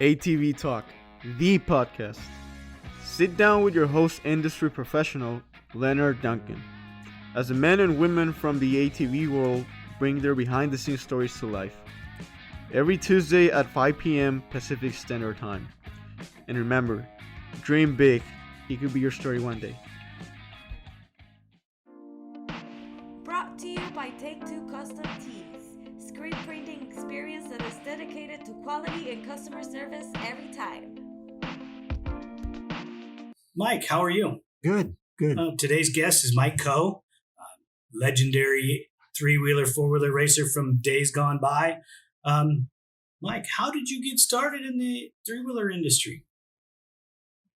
ATV-TALK, the podcast. Sit down with your host, industry professional, Leonard Duncan, as the men and women from the ATV world bring their behind-the-scenes stories to life. Every Tuesday at 5 p.m. Pacific Standard Time. And remember, dream big. It could be your story one day. Brought to you by Take Two Custom Tees, screen printing experience that is dedicated to quality and customer service every time. Mike, how are you? Good. Today's guest is Mike Coe, legendary three-wheeler, four-wheeler racer from days gone by. Mike, how did you get started in the three-wheeler industry?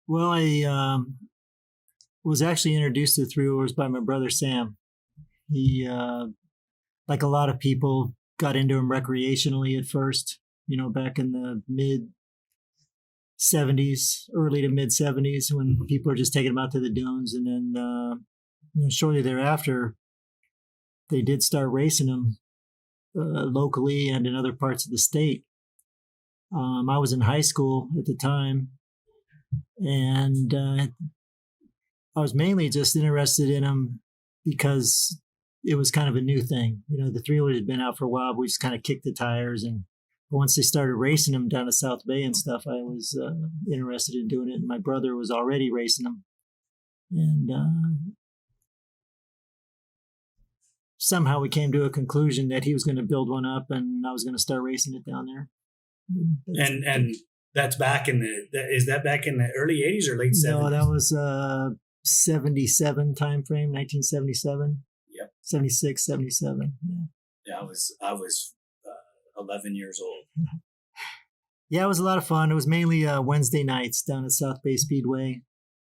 Well, I was actually introduced to three-wheelers by my brother Sam. He, like a lot of people, got into them recreationally at first, back in the mid-'70s, early to mid-'70s, when people were just taking them out to the dunes. And then shortly thereafter, they did start racing them locally and in other parts of the state. I was in high school at the time, and I was mainly just interested in them because it was kind of a new thing. The three-wheelers had been out for a while, but we just kind of kicked the tires. And once they started racing them down to South Bay and stuff, I was interested in doing it. And my brother was already racing them. And somehow we came to a conclusion that he was going to build one up and I was going to start racing it down there. And that's back in is that back in the early 80s or late 70s? No, that was 77 time frame, 1977. Yep. 76, 77. Yeah, I was 11 years old. Yeah, it was a lot of fun. It was mainly Wednesday nights down at South Bay Speedway.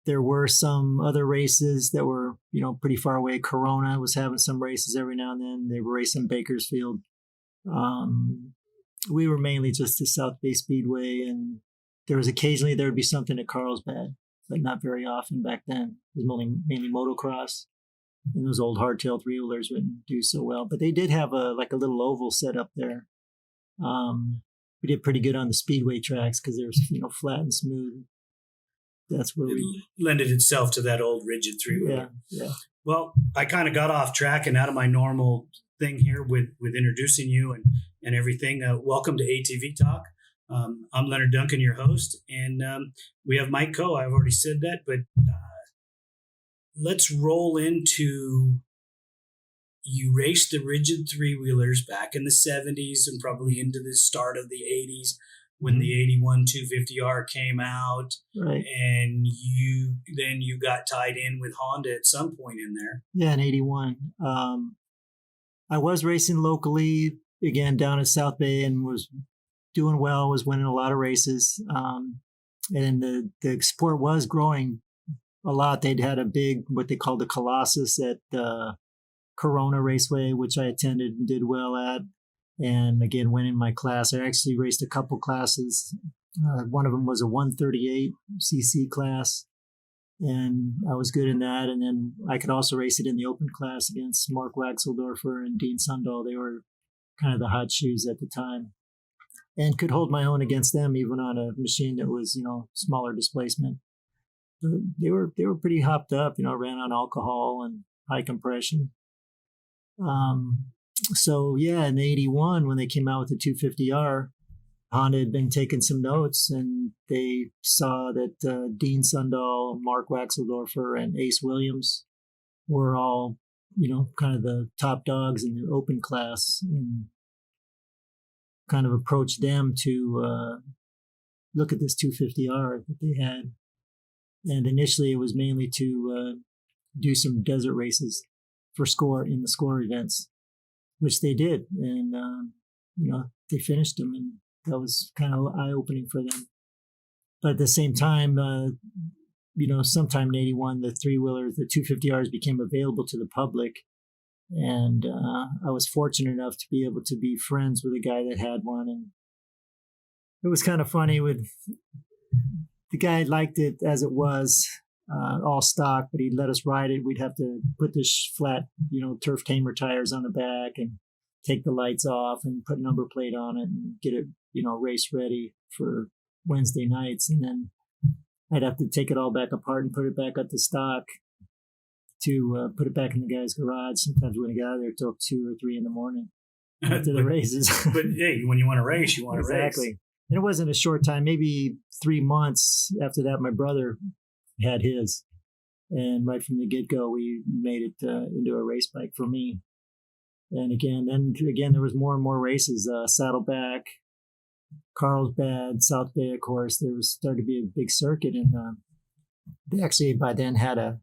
There were some other races that were, pretty far away. Corona was having some races every now and then. They were racing Bakersfield. We were mainly just to South Bay Speedway, and there would be something at Carlsbad, but not very often back then. It was mainly motocross, and those old hardtail three-wheelers wouldn't do so well. But they did have a little oval set up there. We did pretty good on the speedway tracks because they were, flat and smooth. That's where it lended itself to that old rigid three-wheeler. Yeah. Well, I kind of got off track and out of my normal thing here with introducing you and everything. Welcome to ATV-TALK. I'm Leonard Duncan, your host, and we have Mike Coe. I've already said that, but let's roll into you raced the rigid three-wheelers back in the 70s and probably into the start of the 80s when the 81 250R came out. Right. And you got tied in with Honda at some point in there. Yeah, in 81. I was racing locally, again, down at South Bay, and was doing well, was winning a lot of races. And the sport was growing a lot. They'd had a big, what they called the Colossus at Corona Raceway, which I attended and did well at. And again, winning my class. I actually raced a couple classes. One of them was a 138cc class, and I was good in that. And then I could also race it in the open class against Mark Waxeldorfer and Dean Sundahl. They were kind of the hot shoes at the time, and could hold my own against them even on a machine that was, smaller displacement. They were pretty hopped up, ran on alcohol and high compression. So yeah, in 81, when they came out with the 250R, Honda had been taking some notes, and they saw that Dean Sundahl, Mark Waxeldorfer, and Ace Williams were all, kind of the top dogs in the open class, and kind of approached them to look at this 250R that they had. And initially, it was mainly to do some desert races for score in the score events, which they did. And, they finished them, and that was kind of eye-opening for them. But at the same time, sometime in 81, the three-wheelers, the 250Rs became available to the public. And I was fortunate enough to be able to be friends with a guy that had one. And it was kind of funny the guy liked it as it was, all stock, but he'd let us ride it. We'd have to put this flat, turf tamer tires on the back and take the lights off and put number plate on it and get it, race ready for Wednesday nights, and then I'd have to take it all back apart and put it back up to stock to put it back in the guy's garage. Sometimes we wouldn't get out of there till 2 or 3 in the morning after the races. But hey, when you want to race, you want to race. Exactly. And it wasn't a short time, maybe 3 months after that, my brother had his. And right from the get-go, we made it into a race bike for me. And again, there was more and more races, Saddleback, Carlsbad, South Bay, of course. There was started to be a big circuit, and they actually by then had a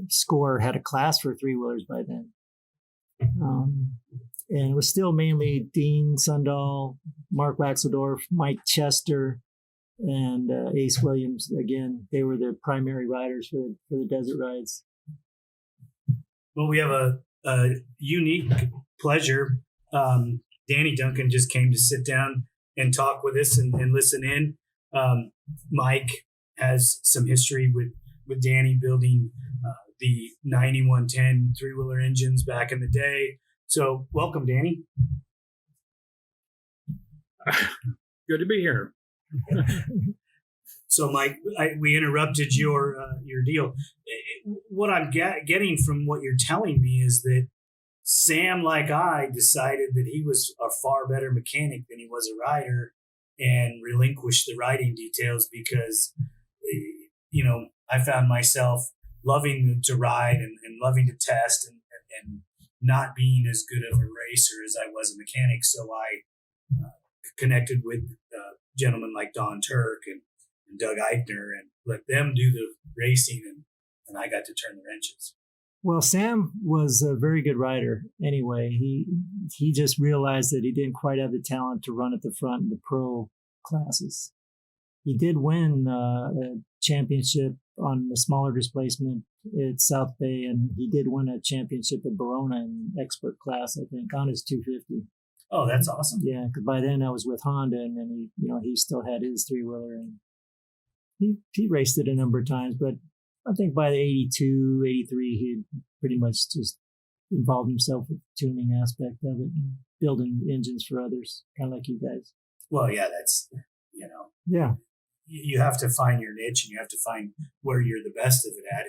score, had a class for 3-wheelers by then. And it was still mainly Dean Sundahl, Mark Waxeldorf, Mike Chester, and Ace Williams. Again, they were the primary riders for the desert rides. Well, we have a unique pleasure. Danny Duncan just came to sit down and talk with us and listen in. Mike has some history with Danny building the 9110 3-wheeler engines back in the day. So welcome, Danny. Good to be here. So, Mike, we interrupted your deal. What I'm getting from what you're telling me is that Sam, like I, decided that he was a far better mechanic than he was a rider, and relinquished the riding details because, I found myself loving to ride and loving to test and not being as good of a racer as I was a mechanic. So I connected with gentlemen like Don Turk and Doug Eichner and let them do the racing, and I got to turn the wrenches. Well, Sam was a very good rider anyway. He just realized that he didn't quite have the talent to run at the front in the pro classes. He did win a championship on the smaller displacement at South Bay, and he did win a championship at Verona in expert class, I think, on his 250. Oh, that's awesome. Yeah, because by then I was with Honda, and then he still had his 3-wheeler, and he raced it a number of times, but I think by the 82, 83, he pretty much just involved himself with the tuning aspect of it and building engines for others, kind of like you guys. Well, yeah, that's, Yeah. You have to find your niche and you have to find where you're the best of it at.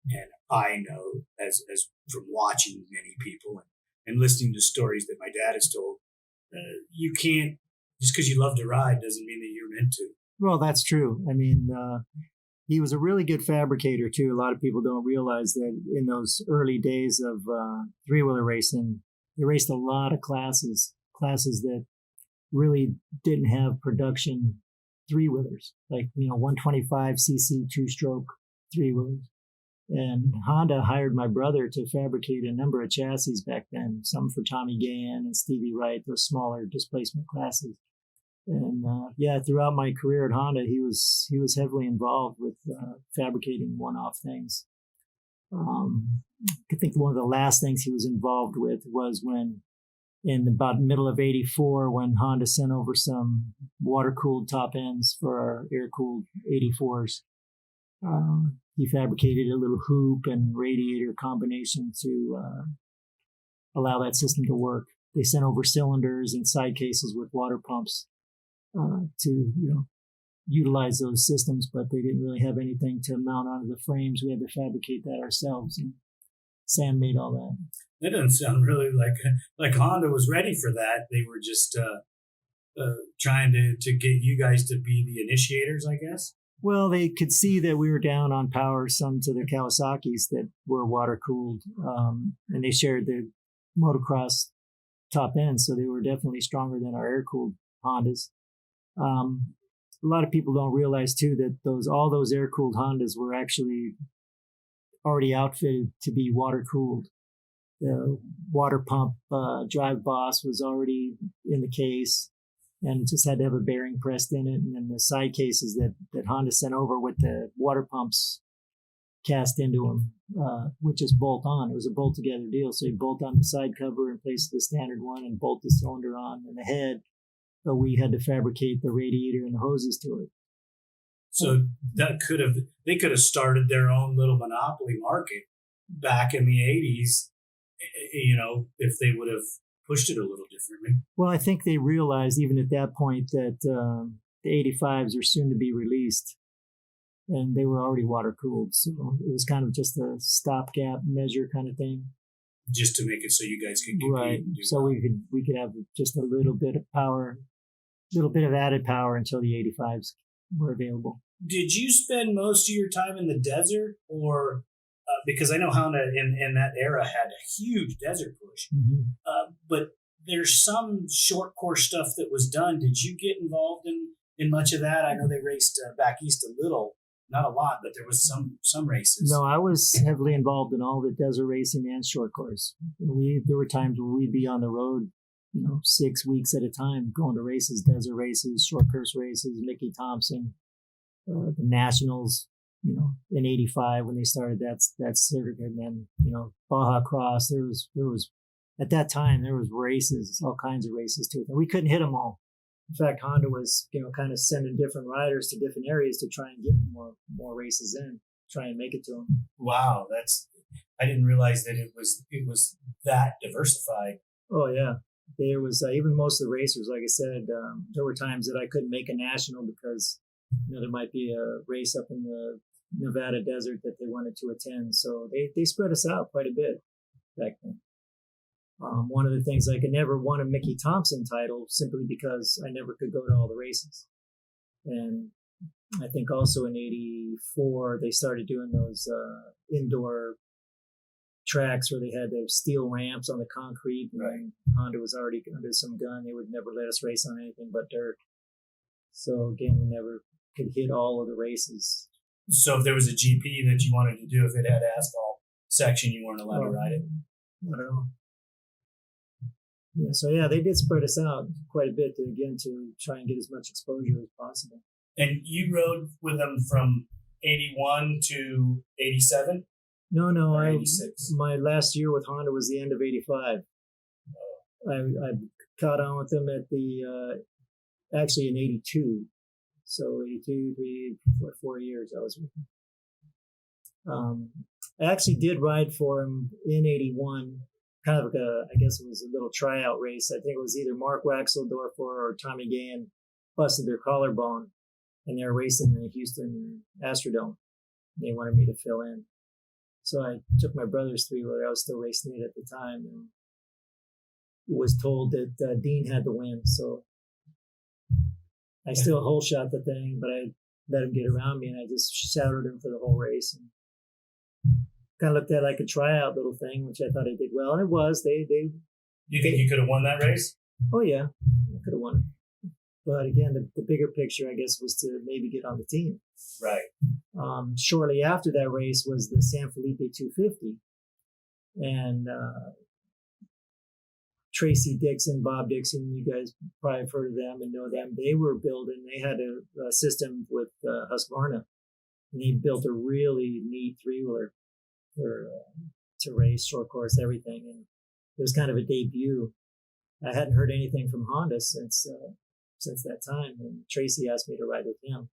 And I know as from watching many people and listening to stories that my dad has told, you can't, just because you love to ride doesn't mean that you're meant to. Well, that's true. I mean, he was a really good fabricator too. A lot of people don't realize that in those early days of 3-wheeler racing, he raced a lot of classes that really didn't have production 3-wheelers, like 125cc 2-stroke 3-wheelers. And Honda hired my brother to fabricate a number of chassis back then, some for Tommy Gann and Stevie Wright, those smaller displacement classes. And throughout my career at Honda, he was heavily involved with fabricating one-off things. I think one of the last things he was involved with was when, in about middle of '84, when Honda sent over some water-cooled top ends for our air-cooled 84s. He fabricated a little hoop and radiator combination to allow that system to work. They sent over cylinders and side cases with water pumps to utilize those systems, but they didn't really have anything to mount onto the frames. We had to fabricate that ourselves, and Sam made all that. That doesn't sound really like Honda was ready for that. They were just trying to get you guys to be the initiators, I guess. Well, they could see that we were down on power some to the Kawasaki's that were water cooled, and they shared the motocross top end, so they were definitely stronger than our air cooled Hondas. A lot of people don't realize too that all those air cooled Hondas were actually already outfitted to be water cooled. The water pump drive boss was already in the case and just had to have a bearing pressed in it. And then the side cases that Honda sent over with the water pumps cast into them, which is bolt on. It was a bolt together deal. So you bolt on the side cover in place of the standard one and bolt the cylinder on in the head. But we had to fabricate the radiator and the hoses to it. So they could have started their own little monopoly market back in the 80s, if they would have pushed it a little differently. Well, I think they realized even at that point that the 85s are soon to be released, and they were already water cooled, so it was kind of just a stopgap measure kind of thing. Just to make it so you guys could compete. Right. And do So well. we could have just a little bit of power, little bit of added power until the 85s were available. Did you spend most of your time in the desert, or because I know Honda in that era had a huge desert push, but there's some short course stuff that was done. Did you get involved in much of that? I know they raced back east a little, not a lot, but there was some races. No, I was heavily involved in all the desert racing and short course. There were times where we'd be on the road, 6 weeks at a time, going to races, desert races, short course races, Mickey Thompson, the Nationals, in '85 when they started that circuit, and then Baja Cross. There was at that time there was races, all kinds of races too, and we couldn't hit them all. In fact, Honda was kind of sending different riders to different areas to try and get more races in, try and make it to them. Wow, I didn't realize that it was that diversified. Oh yeah, there was even most of the racers. Like I said, there were times that I couldn't make a national because there might be a race up in the Nevada desert that they wanted to attend. So they spread us out quite a bit back then. One of the things, I could never won a Mickey Thompson title simply because I never could go to all the races. And I think also in '84 they started doing those indoor tracks where they had their steel ramps on the concrete. And Honda was already under some gun. They would never let us race on anything but dirt. So again, we never could hit all of the races. So if there was a GP that you wanted to do, if it had asphalt section, you weren't allowed to ride it? I don't know. Yeah, so yeah, they did spread us out quite a bit to try and get as much exposure as possible. And you rode with them from 81 to 87? No, or 86? my last year with Honda was the end of '85. I caught on with them at actually in '82. So 82, 4 years I was with them. I actually did ride for him in '81. Kind of I guess it was a little tryout race. I think it was either Mark Waxeldorfer or Tommy Gann busted their collarbone, and they were racing in the Houston Astrodome. They wanted me to fill in. So I took my brother's three-wheeler. I was still racing it at the time, and was told that Dean had the win. So I still hole shot the thing, but I let him get around me, and I just shouted him for the whole race. And kind of looked at it like a tryout little thing, which I thought I did well, and it was. You think you could have won that race? Oh yeah, I could have won it. But again, the bigger picture, I guess, was to maybe get on the team. Right. Shortly after that race was the San Felipe 250, and Tracy Dixon, Bob Dixon, you guys probably have heard of them and know them. They were building. They had a system with Husqvarna, and they built a really neat three-wheeler to race, short course, everything. And it was kind of a debut. I hadn't heard anything from Honda since that time, and Tracy asked me to ride with him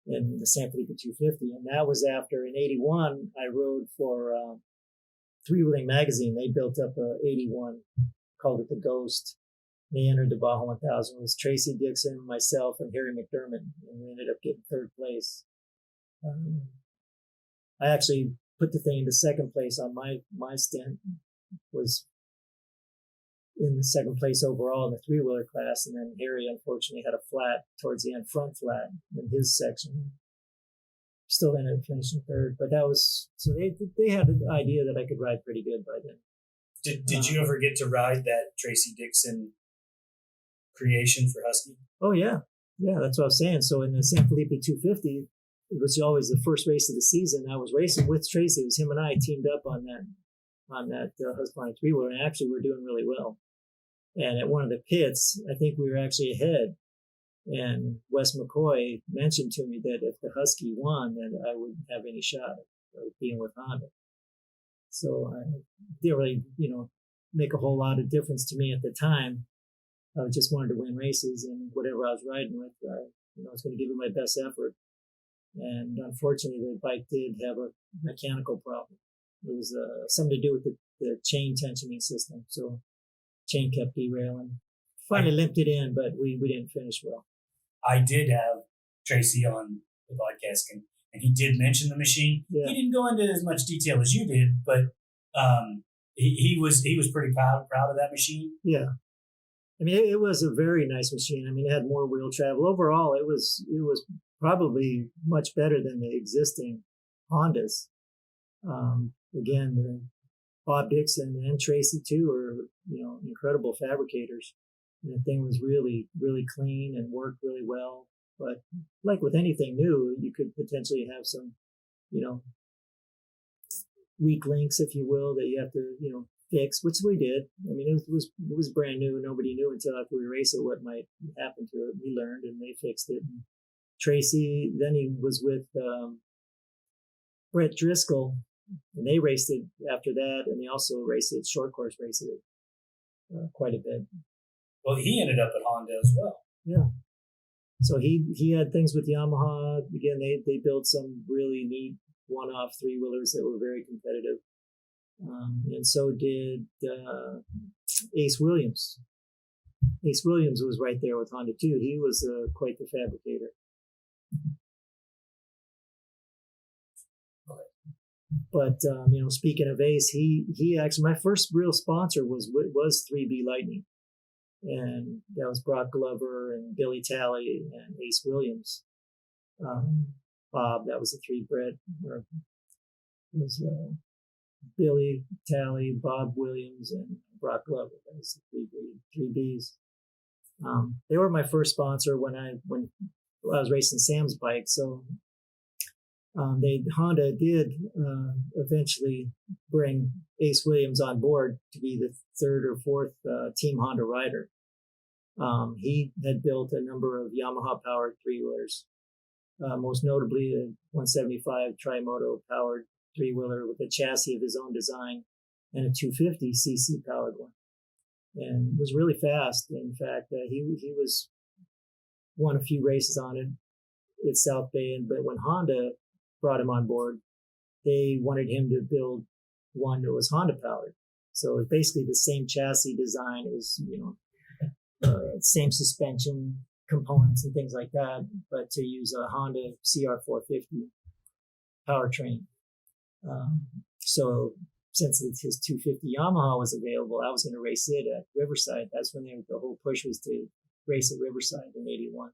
in the San Felipe 250, and that was after in '81 I rode for Three Wheeling Magazine. They built up a '81, called it the Ghost. They entered the Baja 1000. It was Tracy Dixon, myself, and Harry McDermott, and we ended up getting third place. I actually put the thing into second place on my stint, was in the second place overall in the three-wheeler class, and then Harry unfortunately had a flat towards the end, front flat in his section. Still ended up finishing third, but that was, so they had the idea that I could ride pretty good by then. Did you ever get to ride that Tracy Dixon creation for Husky? Oh yeah, that's what I was saying. So in the San Felipe 250, it was always the first race of the season. I was racing with Tracy. It was him and I teamed up on that Husqvarna three-wheeler, and actually we're doing really well. And at one of the pits, I think we were actually ahead. And Wes McCoy mentioned to me that if the Husky won, then I wouldn't have any shot of being with Honda. So I didn't really, make a whole lot of difference to me at the time. I just wanted to win races, and whatever I was riding with, I was going to give it my best effort. And unfortunately, the bike did have a mechanical problem. It was something to do with the chain tensioning system. So chain kept derailing. Finally limped it in, but we didn't finish well. I did have Tracy on the podcast, and he did mention the machine. Yeah. He didn't go into as much detail as you did, but he was pretty proud of that machine. Yeah. I mean, it was a very nice machine. I mean, it had more wheel travel. Overall, it was probably much better than the existing Hondas. Again, Bob Dixon and Tracy too are, incredible fabricators. And the thing was really, really clean and worked really well. But like with anything new, you could potentially have some, weak links, if you will, that you have to, fix, which we did. I mean, it was brand new. Nobody knew until after we raced it what might happen to it. We learned, and they fixed it. And Tracy, then he was with Brett Driscoll, and they raced it after that, and they also raced it, short course raced it quite a bit. Well, he ended up at Honda as well. Yeah. So he had things with Yamaha. Again, they built some really neat one-off three-wheelers that were very competitive. And so did Ace Williams. Ace Williams was right there with Honda too. He was quite the fabricator. But speaking of Ace, he actually, my first real sponsor was 3B Lightning, and that was Brock Glover and Billy Talley and Ace Williams. Bob, that was the three Brett, or it was Billy Talley, Bob Williams, and Brock Glover. That was the three Bs. They were my first sponsor when I was racing Sam's bike. So Honda did eventually bring Ace Williams on board to be the third or fourth Team Honda rider. He had built a number of Yamaha powered three-wheelers, most notably a 175 Trimoto powered three-wheeler with a chassis of his own design and a 250cc powered one, and was really fast. In fact, he was won a few races on it at South Bay, but when Honda brought him on board, they wanted him to build one that was Honda powered. So it's basically the same chassis design. It was, same suspension components and things like that, but to use a Honda CR450 powertrain. So since his 250 Yamaha was available, I was going to race it at Riverside. That's when the whole push was to race at Riverside in '81.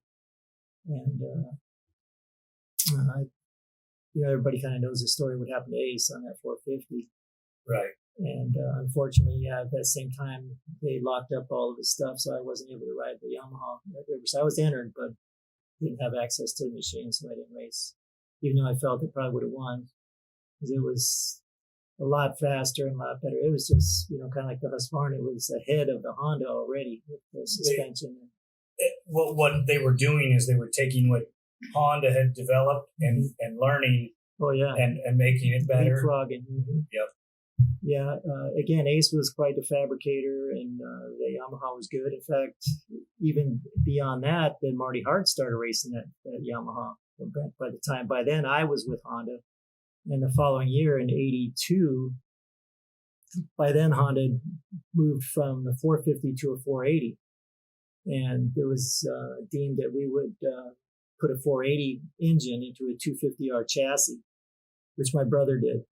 And, everybody kind of knows the story, what happened to Ace on that 450. Right. And unfortunately, at that same time, they locked up all of his stuff, so I wasn't able to ride the Yamaha at Riverside. I was entered, but didn't have access to the machine, so I didn't race, even though I felt it probably would have won, because it was a lot faster and a lot better. It was just, kind of like the Husqvarna. It was ahead of the Honda already with the suspension. What they were doing is they were taking what Honda had developed and learning. Oh yeah, and making it better. Leapfrogging. Mm-hmm. Yep. Yeah. Again, Ace was quite a fabricator, and the Yamaha was good. In fact, even beyond that, then Marty Hart started racing that Yamaha. By then, I was with Honda, and the following year in '82, by then Honda moved from the 450 to a 480, and it was deemed that we would put a 480 engine into a 250R chassis, which my brother did.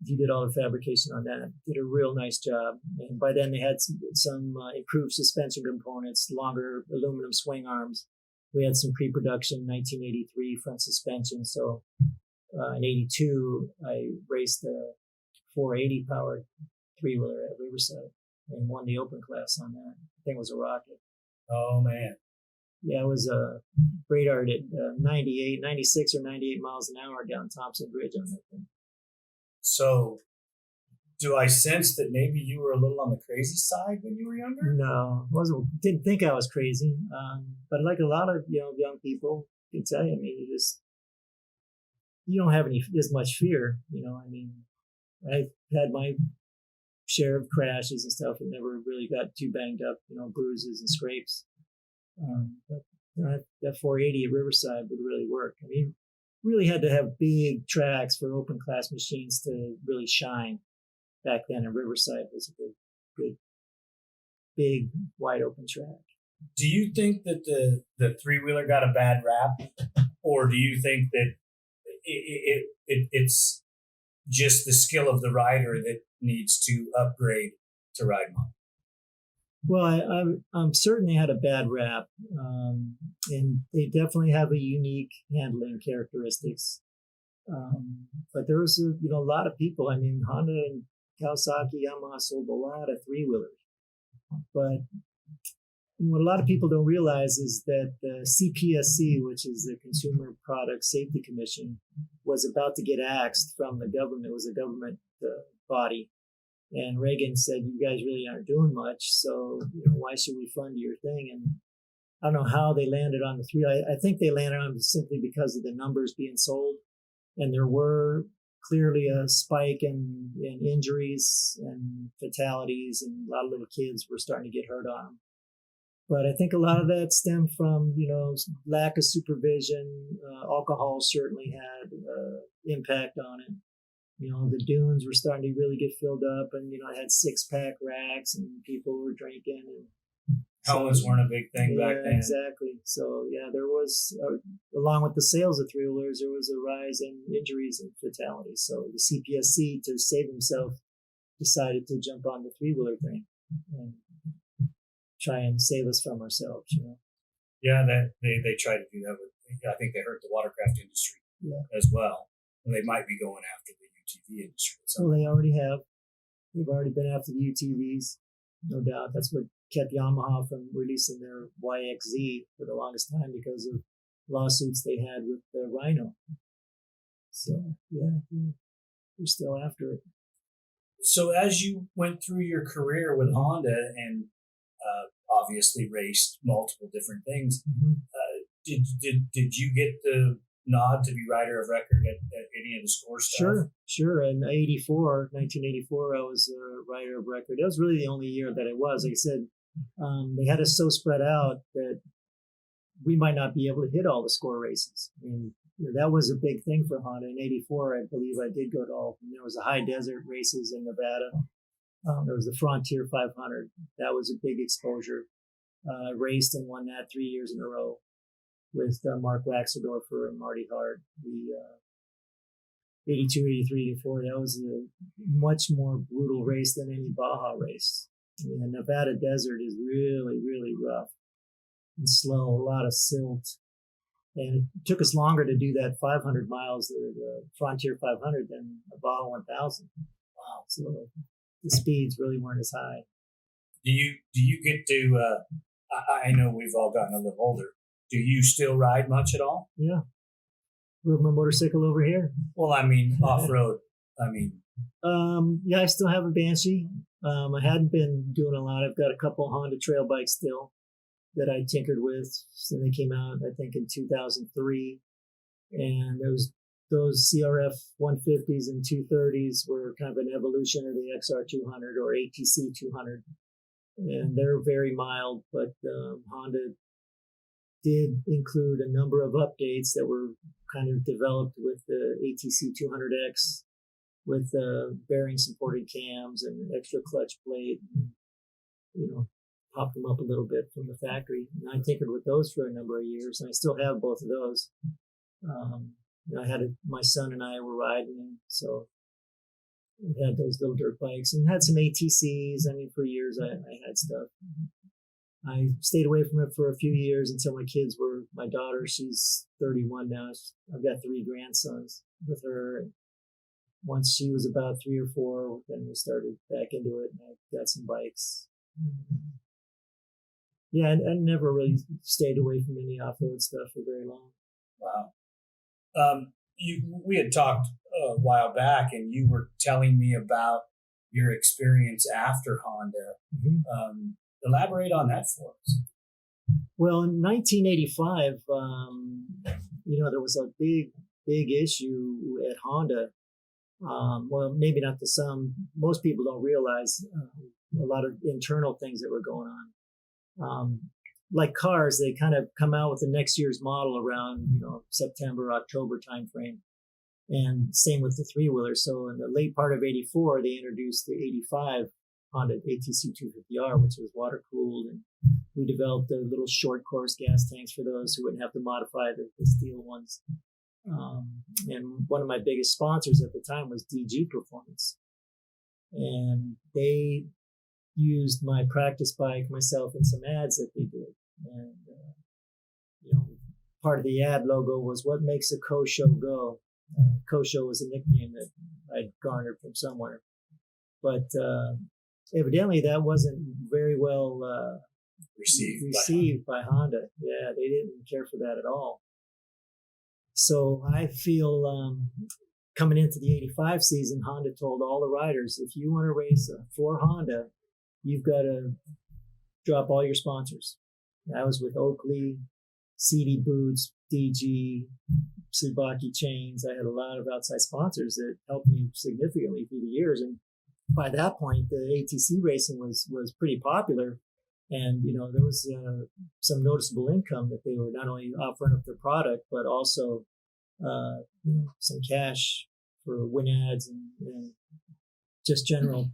He did all the fabrication on that, did a real nice job. And by then they had some improved suspension components, longer aluminum swing arms. We had some pre-production 1983 front suspension. So in '82, I raced a 480 powered three-wheeler at Riverside and won the open class on that. The thing was a rocket. Oh, man. Yeah, it was radared at 96 or 98 miles an hour down Thompson Bridge on that thing. So, do I sense that maybe you were a little on the crazy side when you were younger? No, didn't think I was crazy. But like a lot of young people can tell you, I mean, you don't have as much fear. I had my share of crashes and stuff, and never really got too banged up. Bruises and scrapes. But that 480 at Riverside would really work. I mean, really had to have big tracks for open class machines to really shine back then, and Riverside was a good big wide open track. Do you think that the three-wheeler got a bad rap, or do you think that it's just the skill of the rider that needs to upgrade to ride model? Well, I'm certain they had a bad rap, and they definitely have a unique handling characteristics. But there was a lot of people. I mean, Honda and Kawasaki, Yamaha sold a lot of three-wheelers. But what a lot of people don't realize is that the CPSC, which is the Consumer Product Safety Commission, was about to get axed from the government. It was a government body. And Reagan said, you guys really aren't doing much, so why should we fund your thing? And I don't know how they landed on the three. I think they landed on it simply because of the numbers being sold. And there were clearly a spike in injuries and fatalities, and a lot of little kids were starting to get hurt on them. But I think a lot of that stemmed from, lack of supervision. Alcohol certainly had impact on it. The dunes were starting to really get filled up, and, I had 6-pack racks and people were drinking. And helmets weren't a big thing back then. Exactly. So, there was, along with the sales of three-wheelers, there was a rise in injuries and fatalities. So the CPSC, to save himself, decided to jump on the three-wheeler thing and try and save us from ourselves, Yeah, that they tried to do that with. I think they hurt the watercraft industry as well. And they might be going after the UTV industry. Well, they already have. They've already been after the UTVs, no doubt. That's what kept Yamaha from releasing their YXZ for the longest time, because of lawsuits they had with the Rhino. So, they're still after it. So as you went through your career with Honda and obviously raced multiple different things, did you get the nod to be rider of record at any of the score stuff? Sure. In 1984, I was a rider of record. That was really the only year that I was. Like I said, they had us so spread out that we might not be able to hit all the score races. I mean, that was a big thing for Honda. In 84, I believe I did go to all. There was the high desert races in Nevada. There was the Frontier 500. That was a big exposure. Raced and won that 3 years in a row with Mark Waxeldorfer and Marty Hart. The 82, 83, 84, that was a much more brutal race than any Baja race. I mean, the Nevada desert is really, really rough and slow, a lot of silt. And it took us longer to do that 500 miles, the Frontier 500, than a Baja 1000. Wow. So the speeds really weren't as high. Do you get to, I know we've all gotten a little older. Do you still ride much at all? Yeah. Rode my motorcycle over here. Well, I mean, off-road. I still have a Banshee. I hadn't been doing a lot. I've got a couple Honda trail bikes still that I tinkered with. So they came out, I think, in 2003. And those CRF 150s and 230s were kind of an evolution of the XR 200 or ATC 200. And they're very mild, but Honda did include a number of updates that were kind of developed with the ATC 200X, with bearing supported cams and extra clutch plate, and, popped them up a little bit from the factory. And I tinkered with those for a number of years, and I still have both of those. I had my son and I were riding, and so I had those little dirt bikes and had some ATCs. I mean, for years I had stuff. I stayed away from it for a few years until my daughter, she's 31 now. I've got 3 grandsons with her. And once she was about 3 or 4, then we started back into it, and I got some bikes. Yeah, I never really stayed away from any off-road stuff for very long. Wow. We had talked a while back, and you were telling me about your experience after Honda. Mm-hmm. Elaborate on that for us. Well, in 1985, there was a big issue at Honda. Well, maybe not to some. Most people don't realize a lot of internal things that were going on. Like cars, they kind of come out with the next year's model around, September, October timeframe. And same with the three-wheeler. So in the late part of 84, they introduced the 85 Honda ATC 250R, which was water cooled, and we developed the little short course gas tanks for those who wouldn't have to modify the steel ones. And one of my biggest sponsors at the time was DG Performance, and they used my practice bike, myself, in some ads that they did. And part of the ad logo was "What makes a Coe show go." Coe show was a nickname that I'd garnered from somewhere, but evidently that wasn't very well received by Honda. Yeah, they didn't care for that at all. So I feel coming into the 85 season, Honda told all the riders, if you want to race for Honda, you've got to drop all your sponsors. I was with Oakley, CD Boots, DG, Suzuki chains. I had a lot of outside sponsors that helped me significantly through the years. And by that point, the ATC racing was pretty popular. And, there was some noticeable income that they were not only offering up their product, but also, some cash for win ads and just general,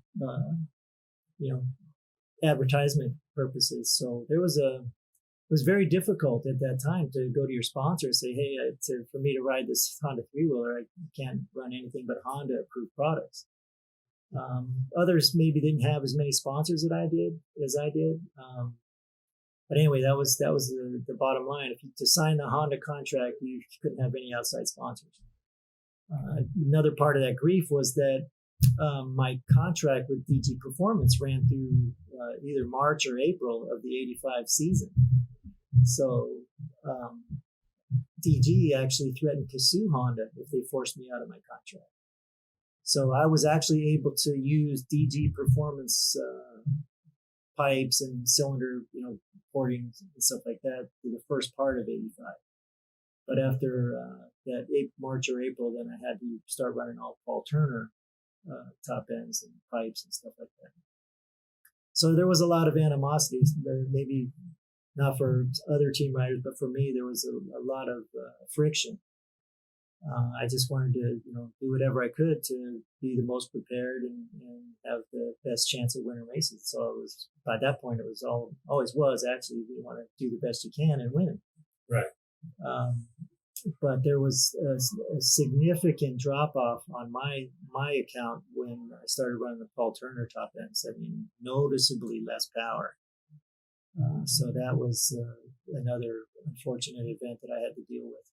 advertisement purposes. So it was very difficult at that time to go to your sponsor and say, hey, for me to ride this Honda three-wheeler, I can't run anything but Honda approved products. Others maybe didn't have as many sponsors as I did. But anyway, that was the bottom line. To sign the Honda contract, you couldn't have any outside sponsors. Another part of that grief was that my contract with DG Performance ran through either March or April of the 85 season. So DG actually threatened to sue Honda if they forced me out of my contract. So I was actually able to use DG Performance pipes and cylinder, portings and stuff like that through the first part of 85. But after that March or April, then I had to start running all Paul Turner top ends and pipes and stuff like that. So there was a lot of animosity, maybe not for other team riders, but for me, there was a lot of friction. I just wanted to, do whatever I could to be the most prepared and have the best chance at winning races. So it was, by that point, it was always was actually, you want to do the best you can and win. Right. But there was a significant drop off on my account when I started running the Paul Turner top ends. I mean, noticeably less power. So that was another unfortunate event that I had to deal with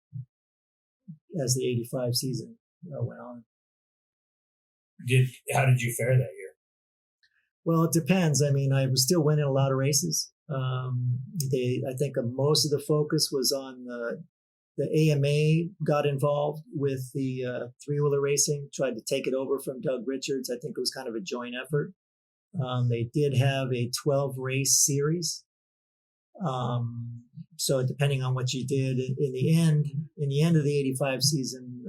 as the 85 season went on. How did you fare that year? Well, it depends. I mean, I was still winning a lot of races. I think most of the focus was on the AMA got involved with the three-wheeler racing, tried to take it over from Doug Richards. I think it was kind of a joint effort. They did have a 12-race series. So depending on what you did, in the end of the 85 season,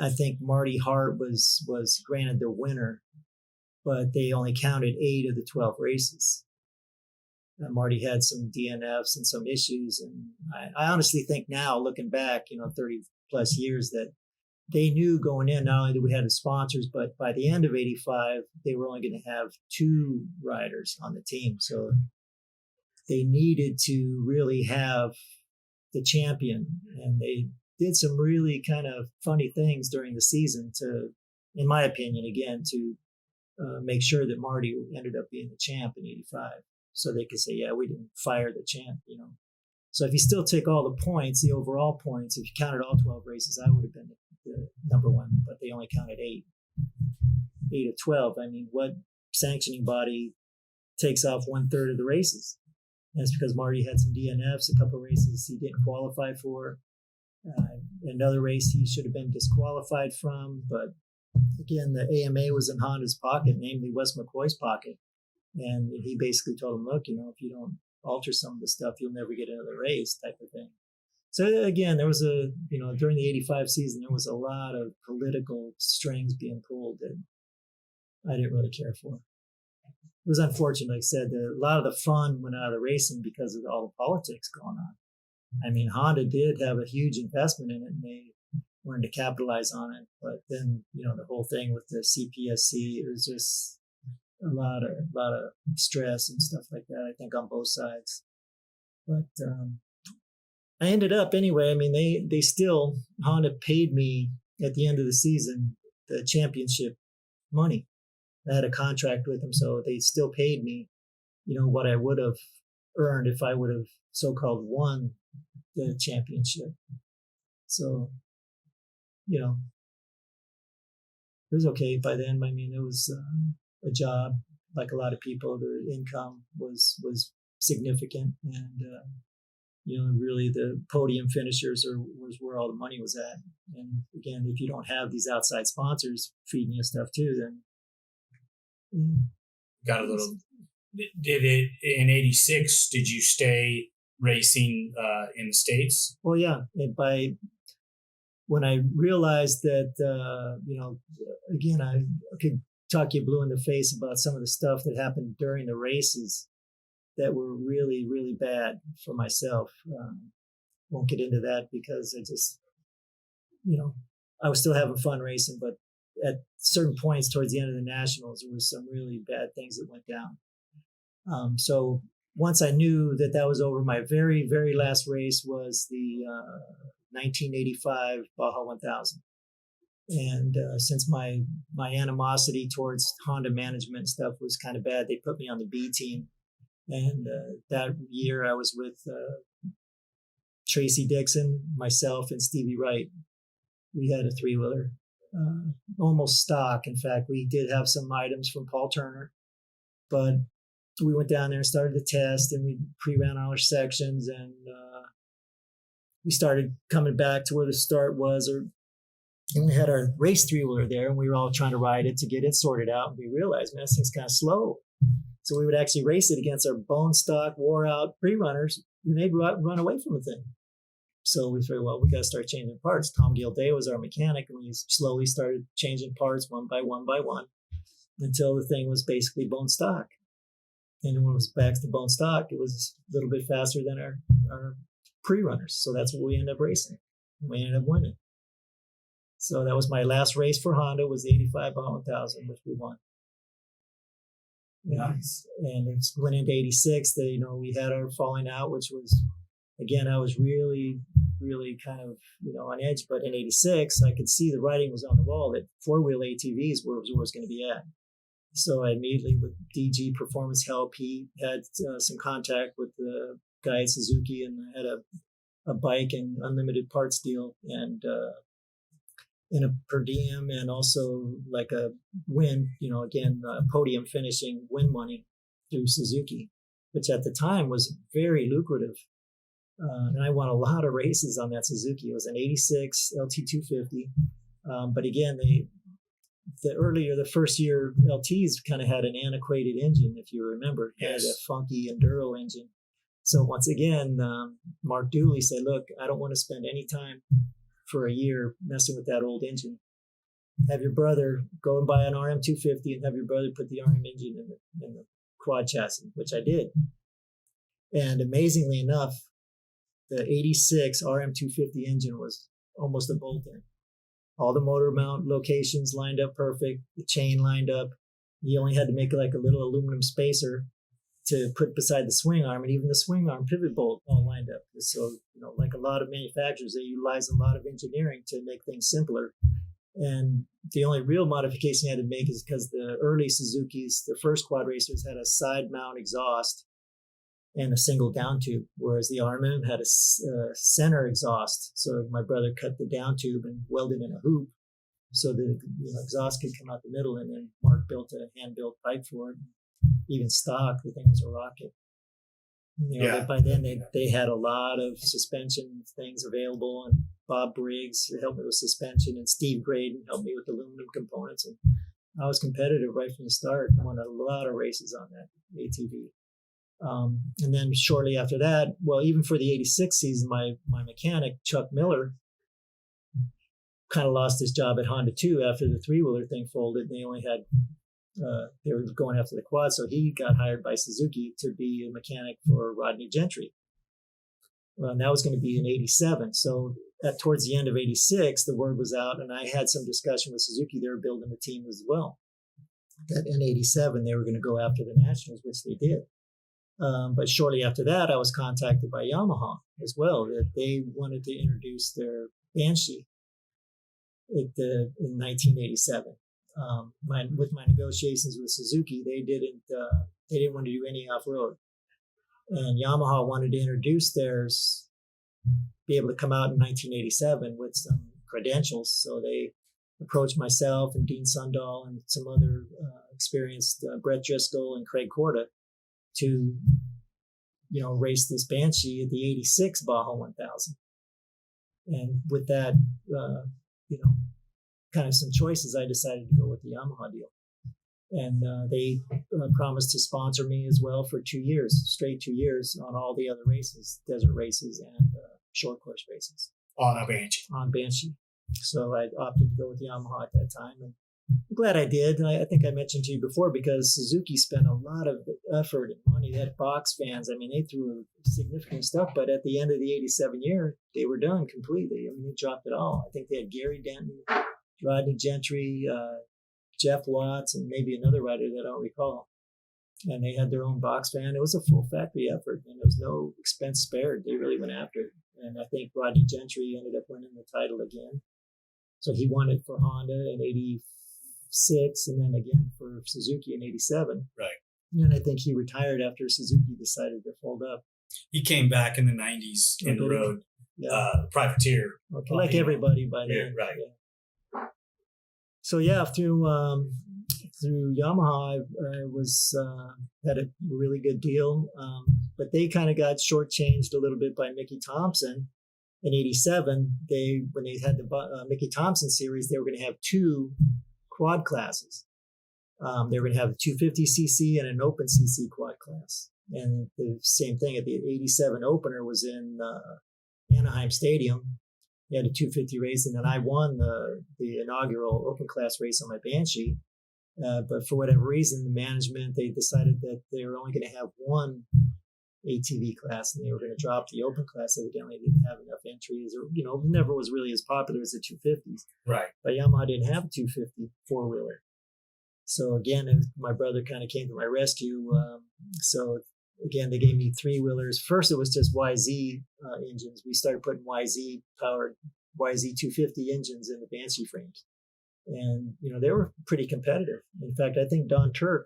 I think Marty Hart was granted the winner, but they only counted 8 of the 12 races. Marty had some DNFs and some issues, and I honestly think now, looking back, 30 plus years, that they knew going in not only that we had the sponsors, but by the end of 85, they were only going to have 2 riders on the team. So they needed to really have the champion, and they did some really kind of funny things during the season to, in my opinion, again, to make sure that Marty ended up being the champ in 85. So they could say, yeah, we didn't fire the champ, So if you still take all the points, the overall points, if you counted all 12 races, I would have been the number one, but they only counted 8 of 12. I mean, what sanctioning body takes off 1/3 of the races? That's because Marty had some DNFs, a couple of races he didn't qualify for. Another race he should have been disqualified from. But again, the AMA was in Honda's pocket, namely Wes McCoy's pocket. And he basically told him, look, if you don't alter some of the stuff, you'll never get another race, type of thing. So again, there was during the 85 season, there was a lot of political strings being pulled that I didn't really care for. It was unfortunate, like I said, a lot of the fun went out of the racing because of all the politics going on. I mean, Honda did have a huge investment in it, and they wanted to capitalize on it. But then, the whole thing with the CPSC, it was just a lot of stress and stuff like that, I think, on both sides. But I ended up anyway. I mean, they still, Honda paid me at the end of the season the championship money. I had a contract with them, so they still paid me, what I would have earned if I would have so-called won the championship. So, it was okay by then. I mean, it was a job. Like a lot of people, the income was significant, and really the podium finishers was where all the money was at. And again, if you don't have these outside sponsors feeding you stuff too, then got a little. Did it in '86? Did you stay racing in the States? Well, yeah. When I realized that, again, I could talk you blue in the face about some of the stuff that happened during the races that were really, really bad for myself. Won't get into that because I just, I was still having fun racing, but at certain points towards the end of the Nationals, there was some really bad things that went down. So once I knew that was over, my very, very last race was the 1985 Baja 1000. And since my animosity towards Honda management and stuff was kind of bad, they put me on the B team. And that year I was with Tracy Dixon, myself, and Stevie Wright. We had a three-wheeler, almost stock. In fact, we did have some items from Paul Turner, but we went down there and started the test, and we pre-ran all our sections, and we started coming back to where the start was, and we had our race three-wheeler there, and we were all trying to ride it to get it sorted out. And we realized, man, this thing's kind of slow. So we would actually race it against our bone stock, wore-out pre-runners, and they'd run away from the thing. So we figured, well, we got to start changing parts. Tom Gilday was our mechanic, and we slowly started changing parts one by one until the thing was basically bone stock. And when it was back to bone stock, it was a little bit faster than our pre-runners. So that's what we ended up racing. We ended up winning. So that was my last race for Honda, was the 85 Baja 1000, which we won. Nice. And it went into 86. We had our falling out, which was, again, I was really, really kind of, on edge. But in 86, I could see the writing was on the wall that four-wheel ATVs were where it was going to be at. So I immediately, with DG Performance Help, he had some contact with the guy at Suzuki, and I had a bike and unlimited parts deal, and in a per diem, and also like a win, podium finishing win money through Suzuki, which at the time was very lucrative. And I won a lot of races on that Suzuki. It was an 86 LT250. But again, the first year LTs kind of had an antiquated engine, if you remember. It had a funky enduro engine. So once again, Mark Dooley said, look, I don't want to spend any time for a year messing with that old engine. Have your brother go and buy an RM250 and have your brother put the RM engine in the quad chassis, which I did. And amazingly enough, the 86 RM250 engine was almost a bolt-in. All the motor mount locations lined up perfect. The chain lined up. You only had to make like a little aluminum spacer to put beside the swing arm, and even the swing arm pivot bolt all lined up. So, like a lot of manufacturers, they utilize a lot of engineering to make things simpler. And the only real modification you had to make is because the early Suzukis, the first quad racers, had a side mount exhaust and a single down tube, whereas the RMM had a center exhaust. So my brother cut the down tube and welded in a hoop so the exhaust could come out the middle, and then Mark built a hand-built pipe for it. Even stock, the thing was a rocket. By then they had a lot of suspension things available, and Bob Briggs helped me with suspension, and Steve Graydon helped me with aluminum components. And I was competitive right from the start. Won a lot of races on that ATV. And then shortly after that, well, even for the 86 season, my mechanic, Chuck Miller, kind of lost his job at Honda too after the three-wheeler thing folded. They only had, they were going after the quad, so he got hired by Suzuki to be a mechanic for Rodney Gentry. Well, and that was going to be in 87. So towards the end of 86, the word was out, and I had some discussion with Suzuki. They were building a team as well. that in '87 they were going to go after the nationals, which they did. But shortly after that, I was contacted by Yamaha as well, that they wanted to introduce their Banshee in 1987. With my negotiations with Suzuki, they didn't want to do any off-road, and Yamaha wanted to introduce theirs, be able to come out in 1987 with some credentials. So they approached myself and Dean Sundahl and some other experienced Brett Driscoll and Craig Corda to, race this Banshee at the '86 Baja 1000. And with that, kind of some choices, I decided to go with the Yamaha deal. And they promised to sponsor me as well for 2 years, straight 2 years on all the other races, desert races and short course races. On a Banshee. On Banshee. So I opted to go with Yamaha at that time. And I'm glad I did. And I think I mentioned to you before, because Suzuki spent a lot of effort and money. They had box fans. I mean, they threw significant stuff, but at the end of the '87 year, they were done completely. I mean, they dropped it all. I think they had Gary Denton, Rodney Gentry, Jeff Watts, and maybe another rider that I don't recall. And they had their own box fan. It was a full factory effort, and there was no expense spared. They really went after it. And I think Rodney Gentry ended up winning the title again. So he won it for Honda in '86, and then again for Suzuki in '87. Right. And I think he retired after Suzuki decided to fold up. He came back in the '90s in the road, privateer. Okay, like everybody by then. Right. Yeah. So yeah, through Yamaha, I was had a really good deal, but they kind of got shortchanged a little bit by Mickey Thompson. In '87, when they had the Mickey Thompson series, they were going to have 2 quad classes. They were going to have a 250cc and an open CC quad class. And the same thing at the '87 opener was in Anaheim Stadium. They had a 250 race, and then I won the inaugural open class race on my Banshee. But for whatever reason, the management, they decided that they were only going to have one ATV class, and they were going to drop the open class. Evidently, they didn't have enough entries, or never was really as popular as the 250s. Right. But Yamaha didn't have a 250 four-wheeler. So again, my brother kind of came to my rescue. So again, they gave me 3-wheelers. First, it was just YZ engines. We started putting YZ-powered YZ 250 engines in the Banshee frames, and they were pretty competitive. In fact, I think Don Turk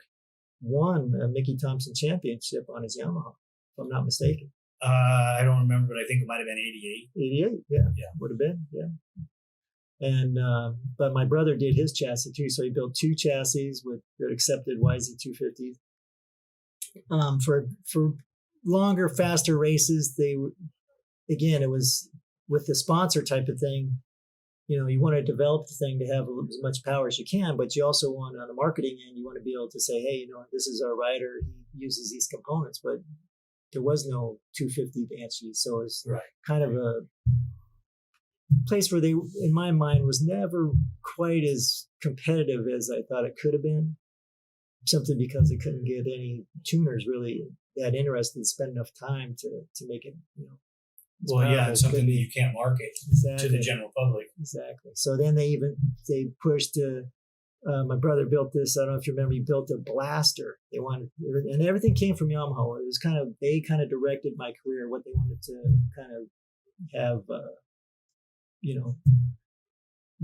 won a Mickey Thompson championship on his Yamaha, if I'm not mistaken. I don't remember, but I think it might have been '88. '88, yeah, would have been, yeah. And but my brother did his chassis too, so he built 2 chassis with that accepted YZ 250s. For longer, faster races, it was with the sponsor type of thing. You want to develop the thing to have as much power as you can, but you also want, on the marketing end, you want to be able to say, hey, this is our rider, he uses these components, but there was no 250 Banshee, so it's kind of a place where they, in my mind, was never quite as competitive as I thought it could have been. Simply because they couldn't get any tuners really that interested to spend enough time to make it, it's something that you can't market to the general public. Exactly. So then they pushed my brother built this. I don't know if you remember. He built a blaster. They wanted, and everything came from Yamaha. It was they kind of directed my career, what they wanted to kind of have,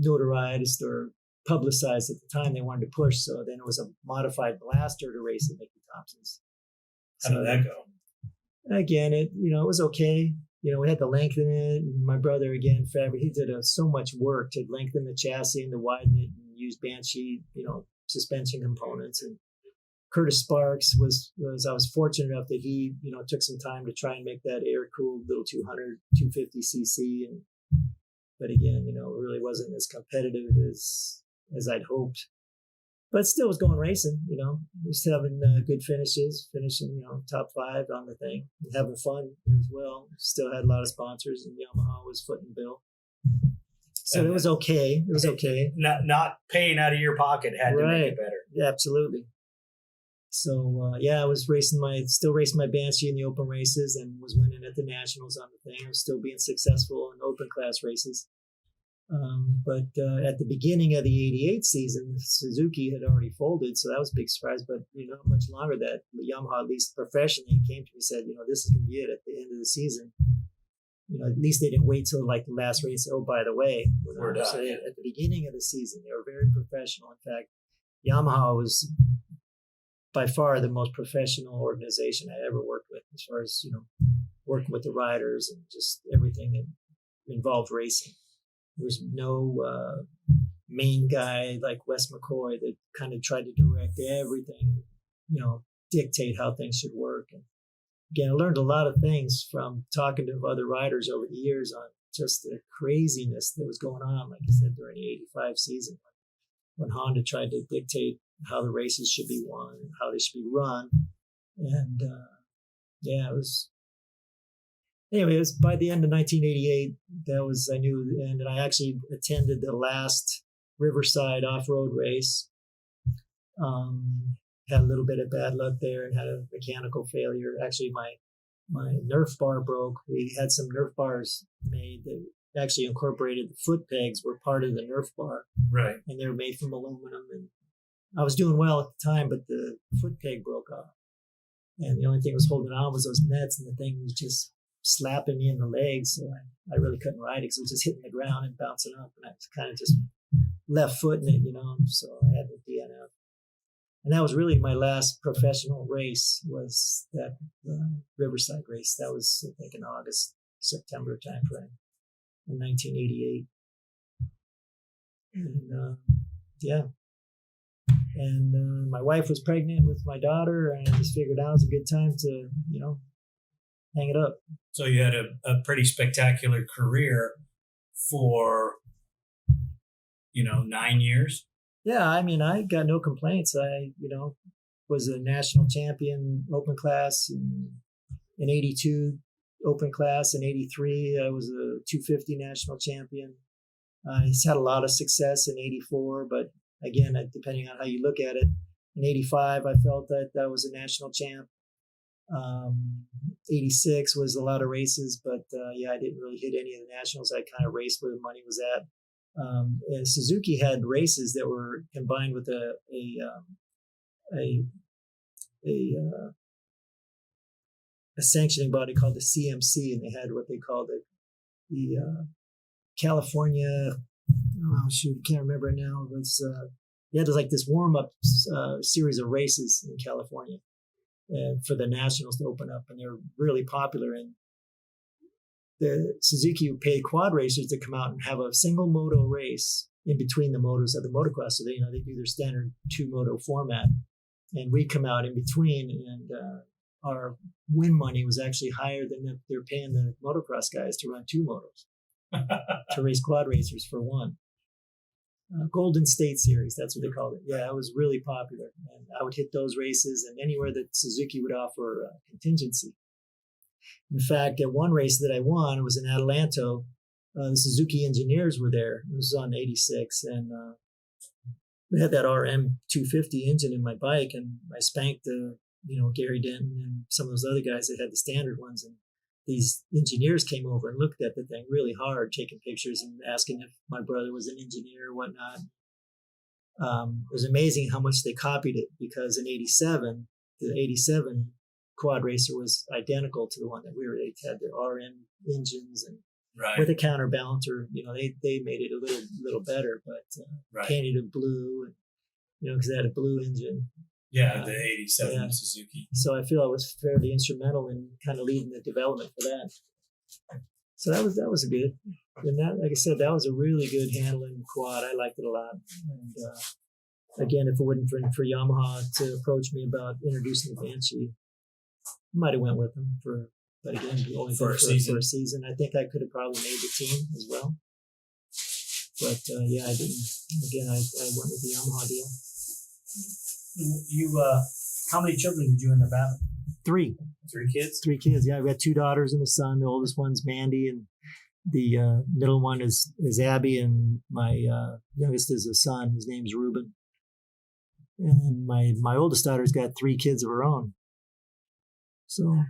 notarized or publicized at the time. They wanted to push. So then it was a modified blaster to race at Mickey Thompson's. How did that go? Again, it was okay. We had to lengthen it. And my brother, again, he did so much work to lengthen the chassis and to widen it and use Banshee, suspension components. And Curtis Sparks I was fortunate enough that he, took some time to try and make that air-cooled little 250cc. But again, it really wasn't as competitive as I'd hoped. But still was going racing, just having good finishes, finishing, top 5 on the thing, and having fun as well. Still had a lot of sponsors, and Yamaha was footing the bill. So it was okay. It was okay. Not paying out of your pocket had to make it better. Yeah, absolutely. So, I was still racing my Banshee in the open races and was winning at the Nationals on the thing. I was still being successful in open class races. But at the beginning of the '88 season, Suzuki had already folded, so that was a big surprise. But not much longer that Yamaha, at least professionally, came to me and said, this is going to be it at the end of the season. At least they didn't wait till like the last race. Oh, by the way, We're done. So at the beginning of the season, they were very professional. In fact, Yamaha was by far the most professional organization I ever worked with, as far as working with the riders and just everything that involved racing. There was no main guy like Wes McCoy that kind of tried to direct everything, dictate how things should work. And again, I learned a lot of things from talking to other riders over the years on just the craziness that was going on, like I said, during the '85 season when Honda tried to dictate how the races should be won and how they should be run. And it was... Anyway, it was by the end of 1988, I knew, and I actually attended the last Riverside off-road race. Had a little bit of bad luck there and had a mechanical failure. Actually, my Nerf bar broke. We had some Nerf bars made that actually incorporated the foot pegs were part of the Nerf bar. Right. And they were made from aluminum. And I was doing well at the time, but the foot peg broke off. And the only thing that was holding on was those nets, and the thing was just slapping me in the legs. So I really couldn't ride it because it was just hitting the ground and bouncing up. And I was kind of just left footing it, so I had to DNF. And that was really my last professional race, was that Riverside race. That was, I think, in August, September timeframe in 1988. And And my wife was pregnant with my daughter, and I just figured out it was a good time to, hang it up. So you had a pretty spectacular career for, 9 years. Yeah, I mean, I got no complaints. I, was a national champion open class in '82, open class in '83. I was a 250 national champion. I had a lot of success in '84, but again, depending on how you look at it, in '85, I felt that I was a national champ. '86 was a lot of races, but I didn't really hit any of the nationals. I kind of raced where the money was at. And Suzuki had races that were combined with a sanctioning body called the CMC, and they had what they called the California. Oh shoot, I can't remember it now. It was you had this warm up series of races in California, and for the nationals to open up, and they're really popular. And the Suzuki would pay quad racers to come out and have a single moto race in between the motos of the motocross. So they do their standard 2-moto format, and we come out in between, and our win money was actually higher than they're paying the motocross guys to run 2 motos to race quad racers for one. Golden State Series, that's what they called it. Yeah, it was really popular, and I would hit those races, and anywhere that Suzuki would offer contingency. In fact, at one race that I won, it was in Adelanto. The Suzuki engineers were there. It was on '86, and we had that RM 250 engine in my bike, and I spanked Gary Denton and some of those other guys that had the standard ones. And these engineers came over and looked at the thing really hard, taking pictures and asking if my brother was an engineer or whatnot. It was amazing how much they copied it, because in '87, the '87 quad racer was identical to the one that they had the RM engines, and right, with a counterbalancer, they made it a little better, but right, painted it blue, and because they had a blue engine. Yeah, the '87 Suzuki. So I feel I was fairly instrumental in kind of leading the development for that. So that was a good, and that, like I said, that was a really good handling quad. I liked it a lot. And again, if it wasn't for Yamaha to approach me about introducing the Banshee, I might have went with them but again, only for a season. I think I could have probably made the team as well. But I didn't. Again, I went with the Yamaha deal. You, how many children did you end up having? 3. 3 kids? 3 kids. Yeah, I've got 2 daughters and a son. The oldest one's Mandy, and the middle one is Abby, and my youngest is a son. His name's Ruben. And my oldest daughter's got 3 kids of her own. So,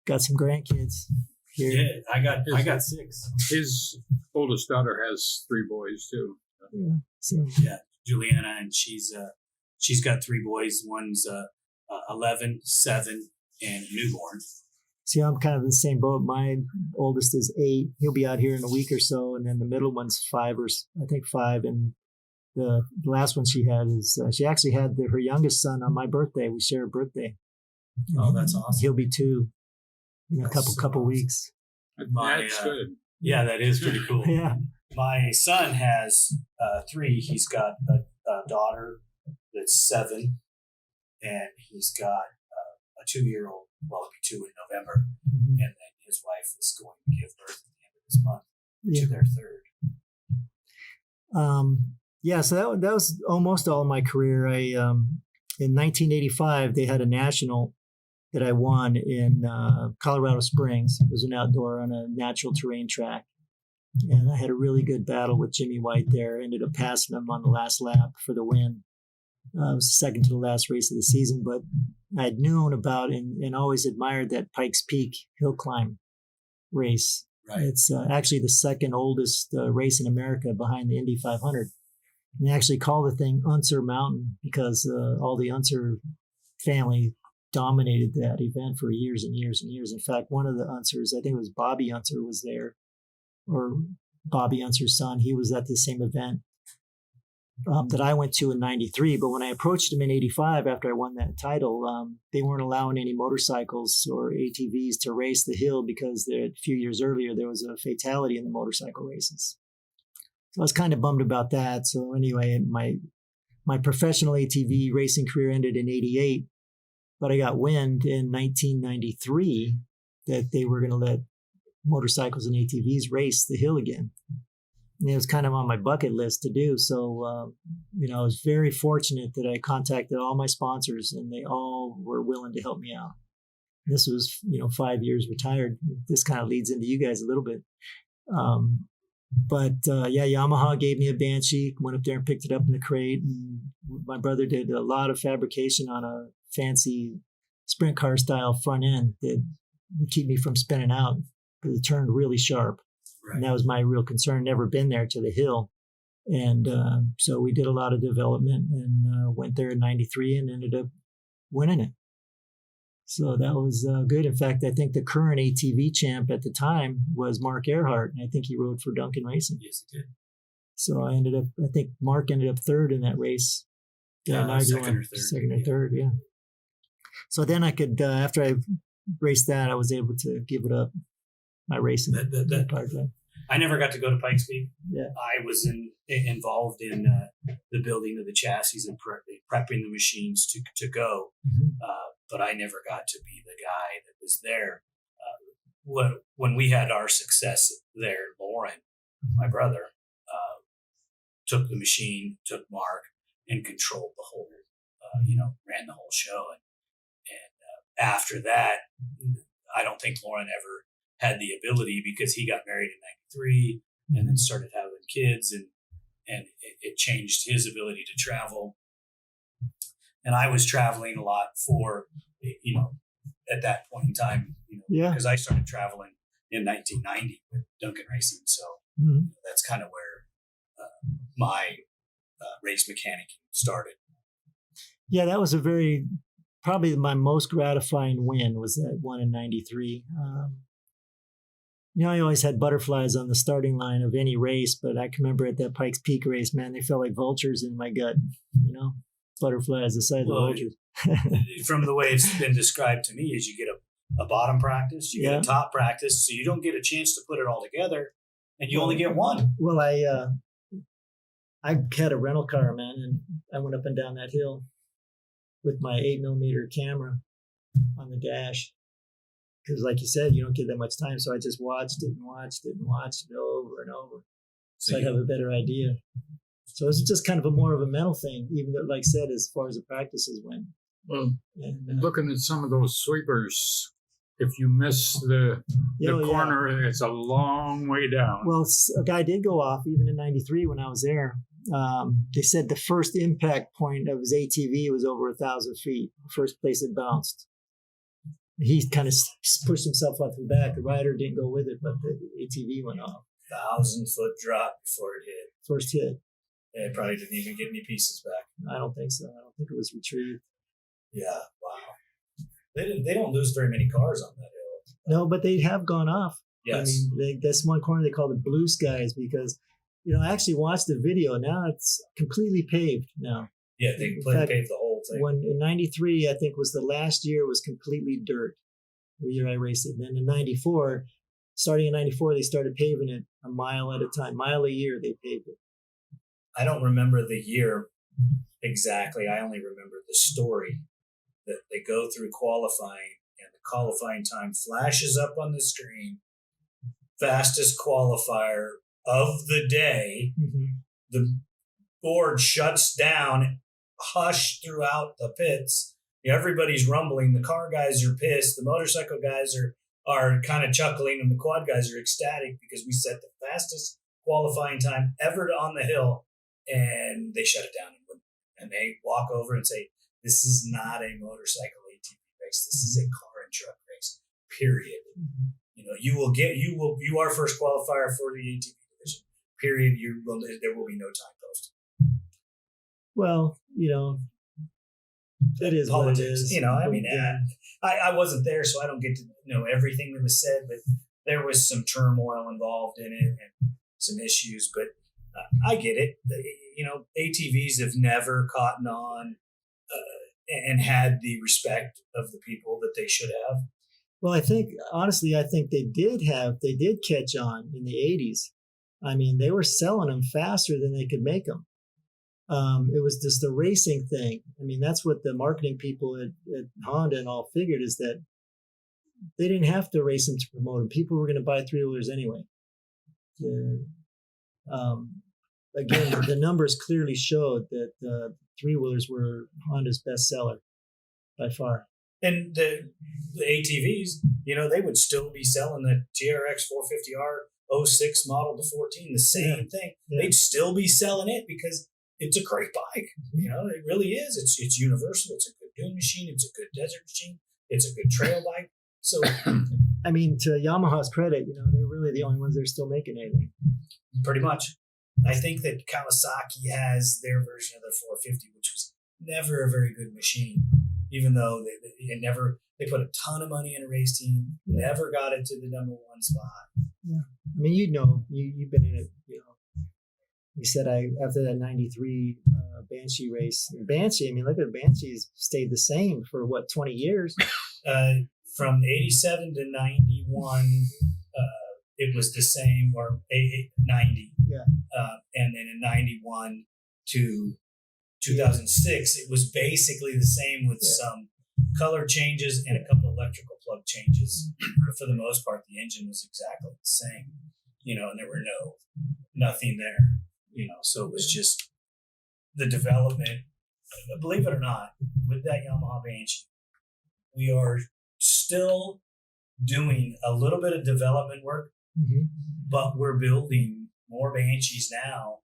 got some grandkids. here. Yeah, I got 6. His oldest daughter has 3 boys too. Yeah. So Yeah, Juliana, and she's got 3 boys. One's 11, 7, and newborn. see, I'm kind of in the same boat. My oldest is 8. He'll be out here in a week or so, and then the middle one's 5, and the last one she had is she actually had her youngest son on my birthday. We share a birthday. Oh, that's awesome. He'll be 2 in a That's couple so couple awesome. weeks. That's good. Yeah, that is pretty cool. Yeah. My son has 3. He's got a daughter that's 7, and he's got a 2-year-old. Well, it'll be 2 in November, Mhm. and then his wife is going to give birth at the end of this month Yeah. to their 3rd. Yeah, so that was almost all of my career. In 1985 they had a national that I won in Colorado Springs. It was an outdoor on a natural terrain track, and I had a really good battle with Jimmy White there. Ended up passing him on the last lap for the win. It was second to the last race of the season, but I'd known about and always admired that Pikes Peak hill climb race. Right. It's actually the second oldest race in America behind the Indy 500. And they actually call the thing Unser Mountain because all the Unser family dominated that event for years and years and years. In fact, one of the Unsers, I think it was Bobby Unser, was there, or Bobby Unser's son. He was at the same event that I went to in '93. But when I approached him in '85 after I won that title, they weren't allowing any motorcycles or ATVs to race the hill because a few years earlier there was a fatality in the motorcycle races. So I was kind of bummed about that. So anyway, my professional ATV racing career ended in '88, but I got wind in 1993 that they were going to let motorcycles and ATVs race the hill again. And it was kind of on my bucket list to do. So, I was very fortunate that I contacted all my sponsors and they all were willing to help me out. This was, 5 years retired. This kind of leads into you guys a little bit. Yamaha gave me a Banshee, went up there and picked it up in the crate. And my brother did a lot of fabrication on a fancy sprint car style front end that would keep me from spinning out because it turned really sharp. Right. And that was my real concern. Never been there to the hill. And so we did a lot of development and went there in '93 and ended up winning it. So that was good. In fact, I think the current ATV champ at the time was Mark Earhart, and I think he rode for Duncan Racing. Yes, he did. So I think Mark ended up 3rd in that race. Second or 3rd. Second or 3rd, yeah. So then I could, after I raced that, I was able to give it up, my racing. That part, right? I never got to go to Pikes Peak. Yeah. I was involved in the building of the chassis and prepping the machines to go. Mm-hmm. But I never got to be the guy that was there. When we had our success there, Lauren, my brother, took the machine, took Mark, and controlled the whole, ran the whole show. And after that, I don't think Lauren ever had the ability because he got married in '93 and then started having kids, and it changed his ability to travel. And I was traveling a lot for, at that point in time, because I started traveling in 1990 with Duncan Racing. So that's kind of where my race mechanic started. Yeah, that was probably my most gratifying win was that one in '93. I always had butterflies on the starting line of any race, but I can remember at that Pikes Peak race, man, they felt like vultures in my gut, butterflies the size of vultures. From the way it's been described to me is you get a bottom practice, you get a top practice, so you don't get a chance to put it all together, and you only get one. Well, I had a rental car, man, and I went up and down that hill with my 8mm camera on the dash. Because like you said, you don't get that much time. So I just watched it over and over. So I'd have a better idea. So it's just kind of more of a mental thing, even though, like I said, as far as the practices went. Well, looking at some of those sweepers, if you miss the corner, it's a long way down. Well, a guy did go off even in '93 when I was there. They said the first impact point of his ATV was over 1,000 feet, first place it bounced. He kind of pushed himself off the back. The rider didn't go with it, but the ATV went off. 1,000-foot drop before it hit. First hit. Yeah, it probably didn't even get any pieces back. I don't think so. I don't think it was retrieved. Yeah, wow. They don't lose very many cars on that hill. No, but they have gone off. Yes. I mean, that's one corner they call it blue skies because, I actually watched the video. Now it's completely paved now. Yeah, they paved the whole thing. When in 93, I think was the last year was completely dirt. The year I raced it. And then in 94, starting in 94, they started paving it a mile at a time. Mile a year they paved it. I don't remember the year exactly. I only remember the story that they go through qualifying and the qualifying time flashes up on the screen. Fastest qualifier of the day. Mm-hmm. The board shuts down, hush throughout the pits. Everybody's rumbling. The car guys are pissed. The motorcycle guys are kind of chuckling, and the quad guys are ecstatic because we set the fastest qualifying time ever on the hill, and they shut it down and they walk over and say, "This is not a motorcycle ATV race. This is a car and truck race. Period. You are first qualifier for the ATV division. Period. There will be no time posted." Well, it is politics. What it is. I wasn't there, so I don't get to know everything that was said, but there was some turmoil involved in it and some issues. But I get it. ATVs have never caught on and had the respect of the people that they should have. Well, I think they did catch on in the 80s. I mean, they were selling them faster than they could make them. It was just the racing thing. I mean, that's what the marketing people at Honda and all figured, is that they didn't have to race them to promote them. People were going to buy three-wheelers anyway. Again, the numbers clearly showed that three-wheelers were Honda's best seller by far. And the ATVs, they would still be selling the TRX 450R 06 model to 14, the same thing. Yeah. They'd still be selling it because it's a great bike. It really is. It's universal. It's a good dune machine. It's a good desert machine. It's a good trail bike. So, I mean, to Yamaha's credit, they're really the only ones that are still making anything. Pretty much. I think that Kawasaki has their version of the 450, which was never a very good machine, even though they put a ton of money in a race team, never got it to the number one spot. Yeah. I mean, you've been in it, You said after that 93 Banshee race. Banshee, I mean, look at Banshee's stayed the same for 20 years? From 87 to 91, it was the same, or 90. Yeah. And then in 91 to 2006, it was basically the same with some color changes and a couple electrical plug changes. But for the most part, the engine was exactly the same, and there were nothing there. So it was just the development. Believe it or not, with that Yamaha Banshee, we are still doing a little bit of development work, but we're building more Banshees now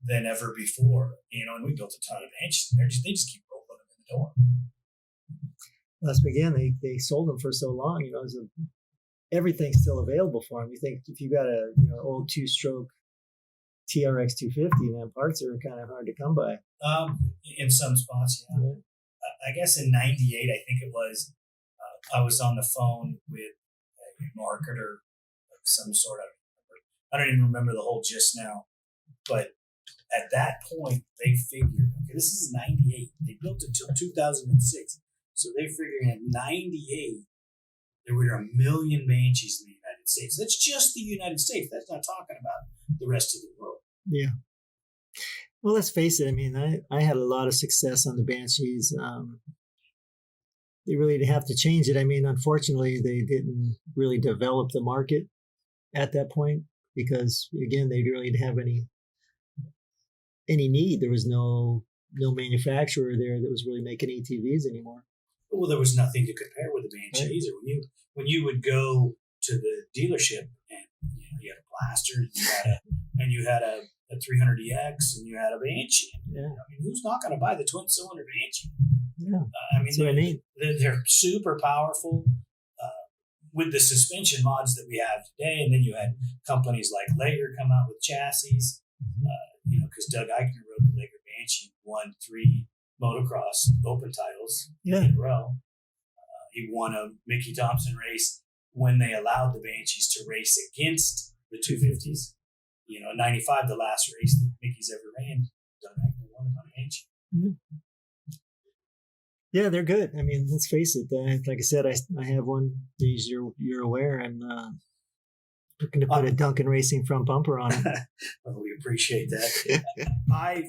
than ever before. And we built a ton of Banshees, and they just keep rolling them in the door. That's again, they sold them for so long. Everything's still available for them. You think if you got a old two-stroke TRX 250, man, parts are kind of hard to come by. In some spots, yeah. I guess in 98, I think it was, I was on the phone with a marketer of some sort. I don't even remember the whole gist now. But at that point, they figured, okay, this is 98. They built it till 2006. So they figured in 98, there were 1 million Banshees in the United States. That's just the United States. That's not talking about the rest of the world. Yeah. Well, let's face it. I mean, I had a lot of success on the Banshees. They really didn't have to change it. I mean, unfortunately, they didn't really develop the market at that point because, again, they really didn't have any need. There was no manufacturer there that was really making ATVs anymore. Well, there was nothing to compare with the Banshee either. When you would go to the dealership and you had a Blaster, you had a 300EX, and you had a Banshee. Yeah. I mean, who's not going to buy the twin cylinder Banshee? Yeah. I mean, That's what I mean. they're super powerful with the suspension mods that we have today. And then you had companies like Lager come out with chassis, because Doug Eichner rode the Lager Banshee, won 3 motocross open titles in a row. He won a Mickey Thompson race when they allowed the Banshees to race against the 250s. 95, the last race that Mickey's ever ran, Doug Eichner won it on a Banshee. Mm-hmm. Yeah, they're good. I mean, let's face it. Like I said, I have one. As you're aware, I'm looking to put a Duncan Racing front bumper on it. Well, we appreciate that.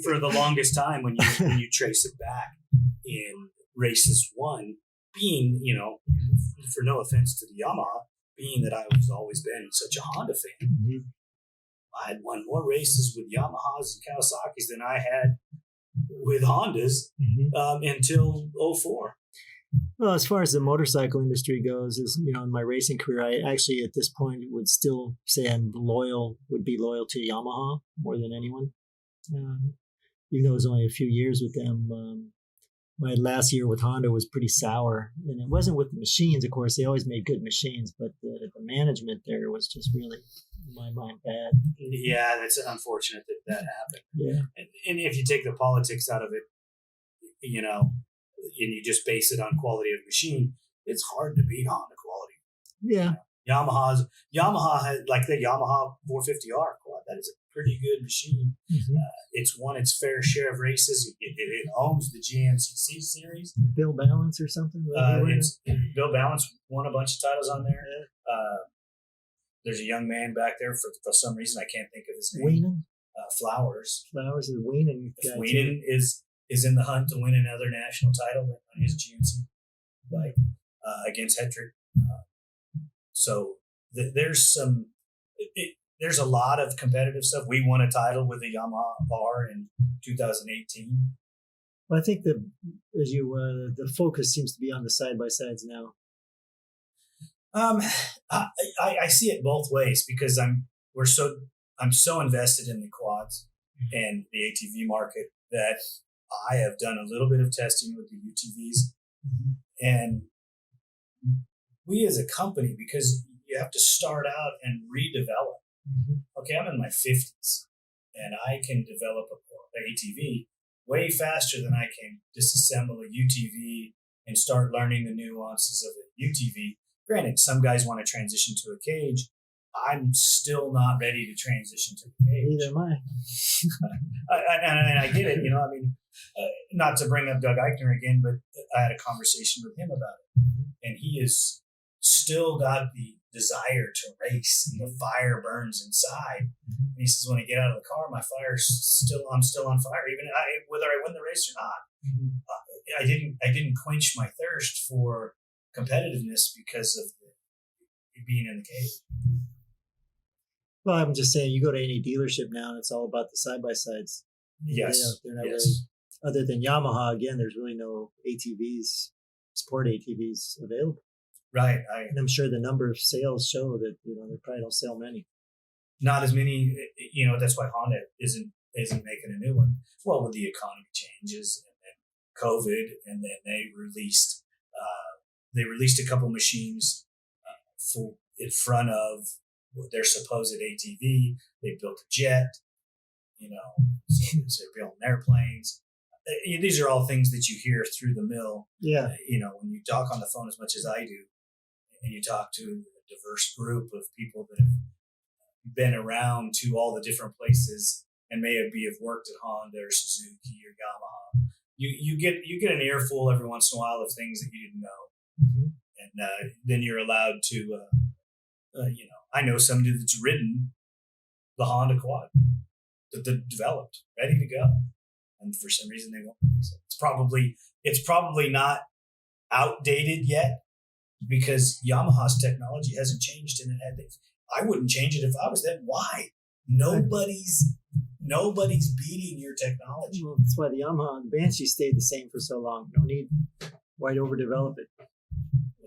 For the longest time, when you trace it back in races one, being, for no offense to the Yamaha, being that I've always been such a Honda fan, I had won more races with Yamahas and Kawasaki's than I had with Hondas until 04. Well, as far as the motorcycle industry goes, in my racing career, I actually at this point would still say would be loyal to Yamaha more than anyone. Even though it was only a few years with them. My last year with Honda was pretty sour, and it wasn't with the machines. Of course, they always made good machines, but the management there was just really, in my mind, bad. Yeah, that's unfortunate that happened. Yeah, and if you take the politics out of it, and you just base it on quality of machine, it's hard to beat Honda quality. Yeah, Yamaha had, like the Yamaha 450R quad. That is a pretty good machine. It's won its fair share of races. It owns the GNCC series. Bill Balance or something. Bill Balance won a bunch of titles on there. There's a young man back there for some reason I can't think of his name. Wienen. Flowers is a Wienen guy. Wienen is in the hunt to win another national title on his GNC bike against Hetrick. So there's there's a lot of competitive stuff. We won a title with the Yamaha R in 2018. Well, I think the focus seems to be on the side-by-sides now. I see it both ways because I'm so invested in the quads and the ATV market that I have done a little bit of testing with the UTVs, and we as a company, because you have to start out and redevelop. Okay, I'm in my 50s, and I can develop an ATV way faster than I can disassemble a UTV and start learning the nuances of a UTV. Granted, some guys want to transition to a cage. I'm still not ready to transition to the cage. Neither am I. And I get it, not to bring up Doug Eichner again, but I had a conversation with him about it. And he has still got the desire to race, and the fire burns inside. And he says, when I get out of the car, I'm still on fire, even whether I win the race or not. I didn't quench my thirst for competitiveness because of being in the cage. Well, I'm just saying, you go to any dealership now, and it's all about the side-by-sides. Yes. They're not really, other than Yamaha, again, there's really no ATVs, sport ATVs available. Right. And I'm sure the number of sales show that, they probably don't sell many. Not as many, that's why Honda isn't making a new one. Well, with the economy changes and then COVID, and then they released a couple machines in front of their supposed ATV. They built a jet, so they're building airplanes. These are all things that you hear through the mill. Yeah. When you talk on the phone as much as I do, and you talk to a diverse group of people that have been around to all the different places and have worked at Honda or Suzuki or Yamaha, you get an earful every once in a while of things that you didn't know, and then you're allowed to. I know somebody that's ridden the Honda quad that they developed, ready to go, and for some reason they won't release it. It's probably not outdated yet because Yamaha's technology hasn't changed in it. I wouldn't change it if I was them. Why? Nobody's beating your technology. Well, that's why the Yamaha and the Banshee stayed the same for so long. No need. Why overdevelop it?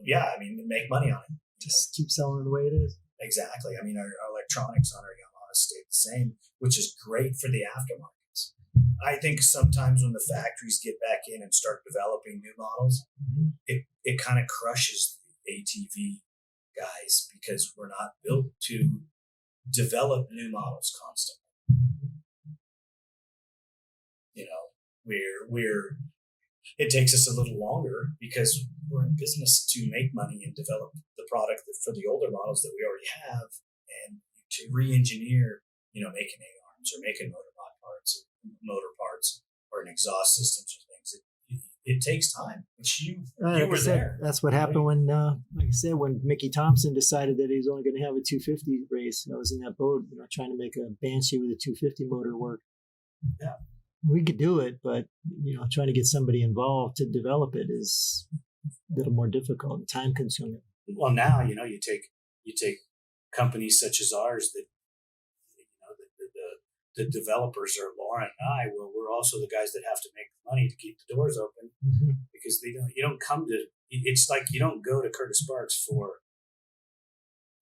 Yeah, make money on it. Just keep selling it the way it is. Exactly. Our electronics on our Yamaha stayed the same, which is great for the aftermarkets. I think sometimes when the factories get back in and start developing new models, it kind of crushes the ATV guys because we're not built to develop new models constantly. You know, it takes us a little longer because we're in business to make money and develop the product for the older models that we already have, and to re-engineer, making A-arms or making motor parts or an exhaust systems or things. It takes time, which you were there. That's what happened when, like I said, when Mickey Thompson decided that he was only going to have a 250 race. I was in that boat, trying to make a Banshee with a 250 motor work. Yeah. We could do it, but, trying to get somebody involved to develop it is a little more difficult and time consuming. Well, now, you take companies such as ours that, the developers are Lauren and I. Well, we're also the guys that have to make the money to keep the doors open, because you don't come to, it's like you don't go to Curtis Sparks for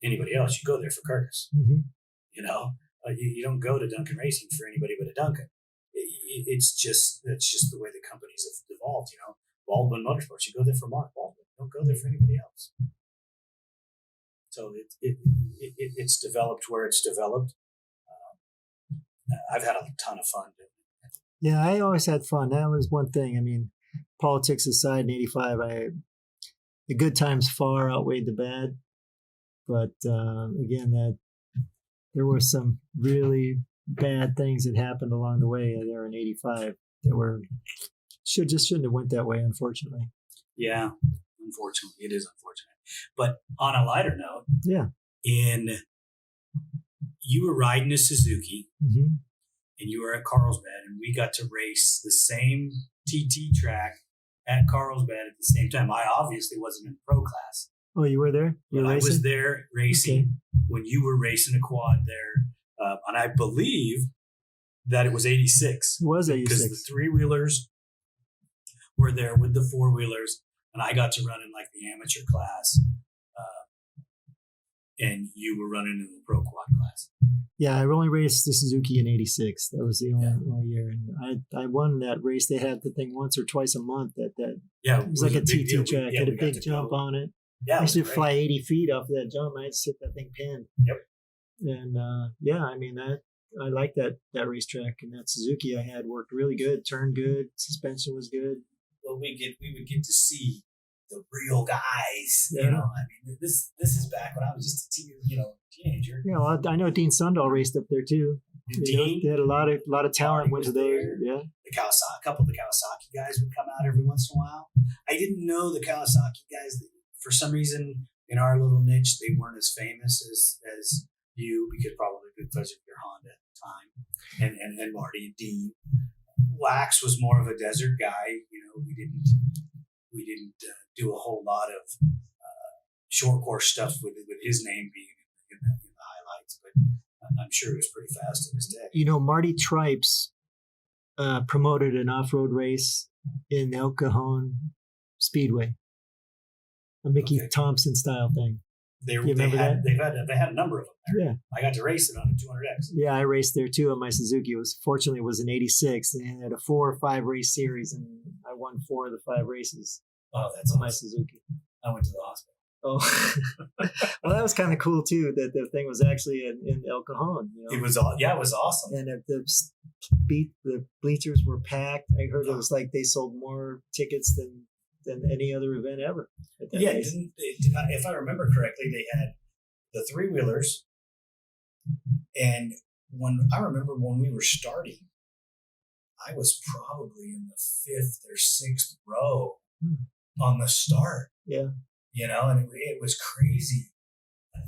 anybody else. You go there for Curtis. You don't go to Duncan Racing for anybody but a Duncan. That's just the way the companies have evolved. Baldwin Motorsports, you go there for Mark Baldwin. You don't go there for anybody else. So it's developed where it's developed. I've had a ton of fun doing it. Yeah, I always had fun. That was one thing. I mean, politics aside, in '85, the good times far outweighed the bad. But again, there were some really bad things that happened along the way there in '85 that shouldn't have went that way, unfortunately. Yeah, unfortunately, it is unfortunate. But on a lighter note, you were riding a Suzuki, and you were at Carlsbad, and we got to race the same TT track at Carlsbad at the same time. I obviously wasn't in pro class. Oh, you were there? I was there racing when you were racing a quad there, and I believe that it was '86. It was '86 because the 3-wheelers were there with the 4-wheelers, and I got to run in like the amateur class. And you were running in the pro quad class. Yeah, I only raced the Suzuki in '86. That was the only year, and I won that race. They had the thing once or twice a month. It was like a TT track. It had a big jump on it. Yeah, I used to fly 80 feet off of that jump. I had to sit that thing pinned. Yep. And I liked that racetrack, and that Suzuki I had worked really good, turned good, suspension was good. Well, we would get to see the real guys. Yeah. This is back when I was just a teenager. I know Dean Sundahl raced up there too. They had a lot of talent went to there. Yeah. A couple of the Kawasaki guys would come out every once in a while. I didn't know the Kawasaki guys. For some reason, in our little niche, they weren't as famous as you, because probably because of your Honda at the time, and Marty and Dean. Wax was more of a desert guy. We didn't do a whole lot of short course stuff with his name being in the highlights, but I'm sure he was pretty fast in his day. Marty Tripes promoted an off-road race in El Cajon Speedway, a Mickey Thompson style thing. They had a number of them there. Yeah, I got to race it on a 200X. Yeah, I raced there too on my Suzuki. Fortunately it was in '86, and it had a 4 or 5 race series, and I won 4 of the 5 races. Oh, that's on awesome. My Suzuki. I went to the hospital. Oh, well, that was kind of cool too. That the thing was actually in El Cajon. It was awesome. And the bleachers were packed. I heard it was like they sold more tickets than any other event ever. Yeah, if I remember correctly, they had the 3-wheelers, and I remember when we were starting, I was probably in the 5th or 6th row on the start. Yeah. And it was crazy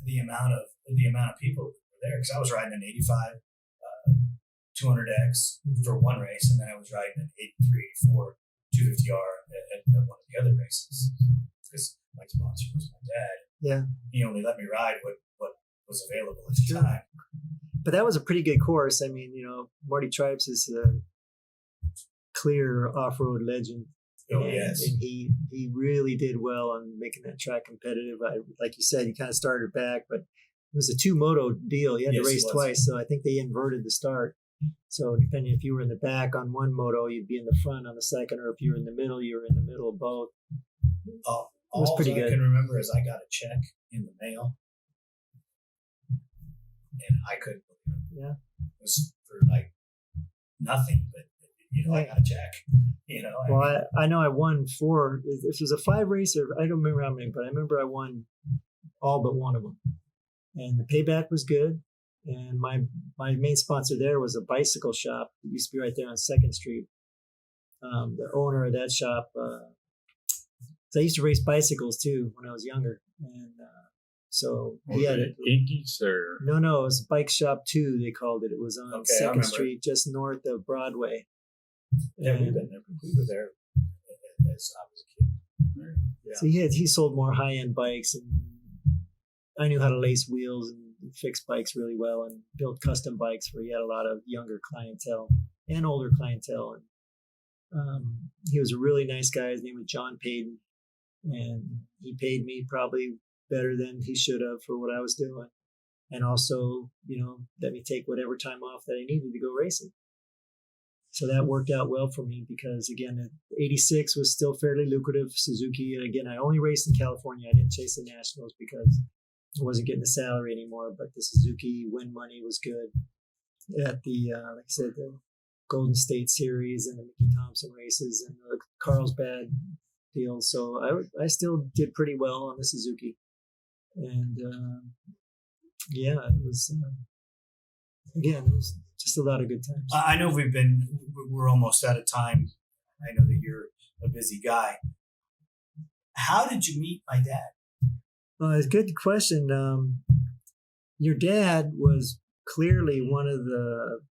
the amount of people that were there, because I was riding an '85 200X for one race, and then I was riding an '83, '84 250R at one of the other races, because my sponsor was my dad. Yeah, he only let me ride what was available at the time. But that was a pretty good course. I mean, Marty Tripes is a clear off-road legend. Oh, yes. And he really did well on making that track competitive. Like you said, he kind of started back, but it was a 2-moto deal. You had to race twice, so I think they inverted the start. So depending if you were in the back on one moto, you'd be in the front on the second, or if you were in the middle, you were in the middle of both. All was pretty I good. can remember is I got a check in the mail, and I couldn't believe it. Yeah. It was for like nothing, but I got a check. Well, I know I won 4. This was a 5 race, or I don't remember how many, but I remember I won all but one of them, and the payback was good. And my main sponsor there was a bicycle shop. It used to be right there on 2nd Street. The owner of that shop. So I used to race bicycles too when I was younger, and so he had it. Inkies or No, it was a bike shop too. They called it. It was on 2nd Street, just north of Broadway. Yeah, we've been there. We were there as I was a kid. Yeah. So he sold more high end bikes, and I knew how to lace wheels and fix bikes really well, and build custom bikes where he had a lot of younger clientele and older clientele. And he was a really nice guy. His name was John Payton, and he paid me probably better than he should have for what I was doing, and also let me take whatever time off that I needed to go racing. So that worked out well for me because, again, 86 was still fairly lucrative. Suzuki, and again, I only raced in California. I didn't chase the Nationals because I wasn't getting the salary anymore. But the Suzuki win money was good at the, like I said, the Golden State Series and the Mickey Thompson races and the Carlsbad deal. So I still did pretty well on the Suzuki. And, it was, again, it was just a lot of good times. I know we're almost out of time. I know that you're a busy guy. How did you meet my dad? It's a good question. Your dad was clearly one of the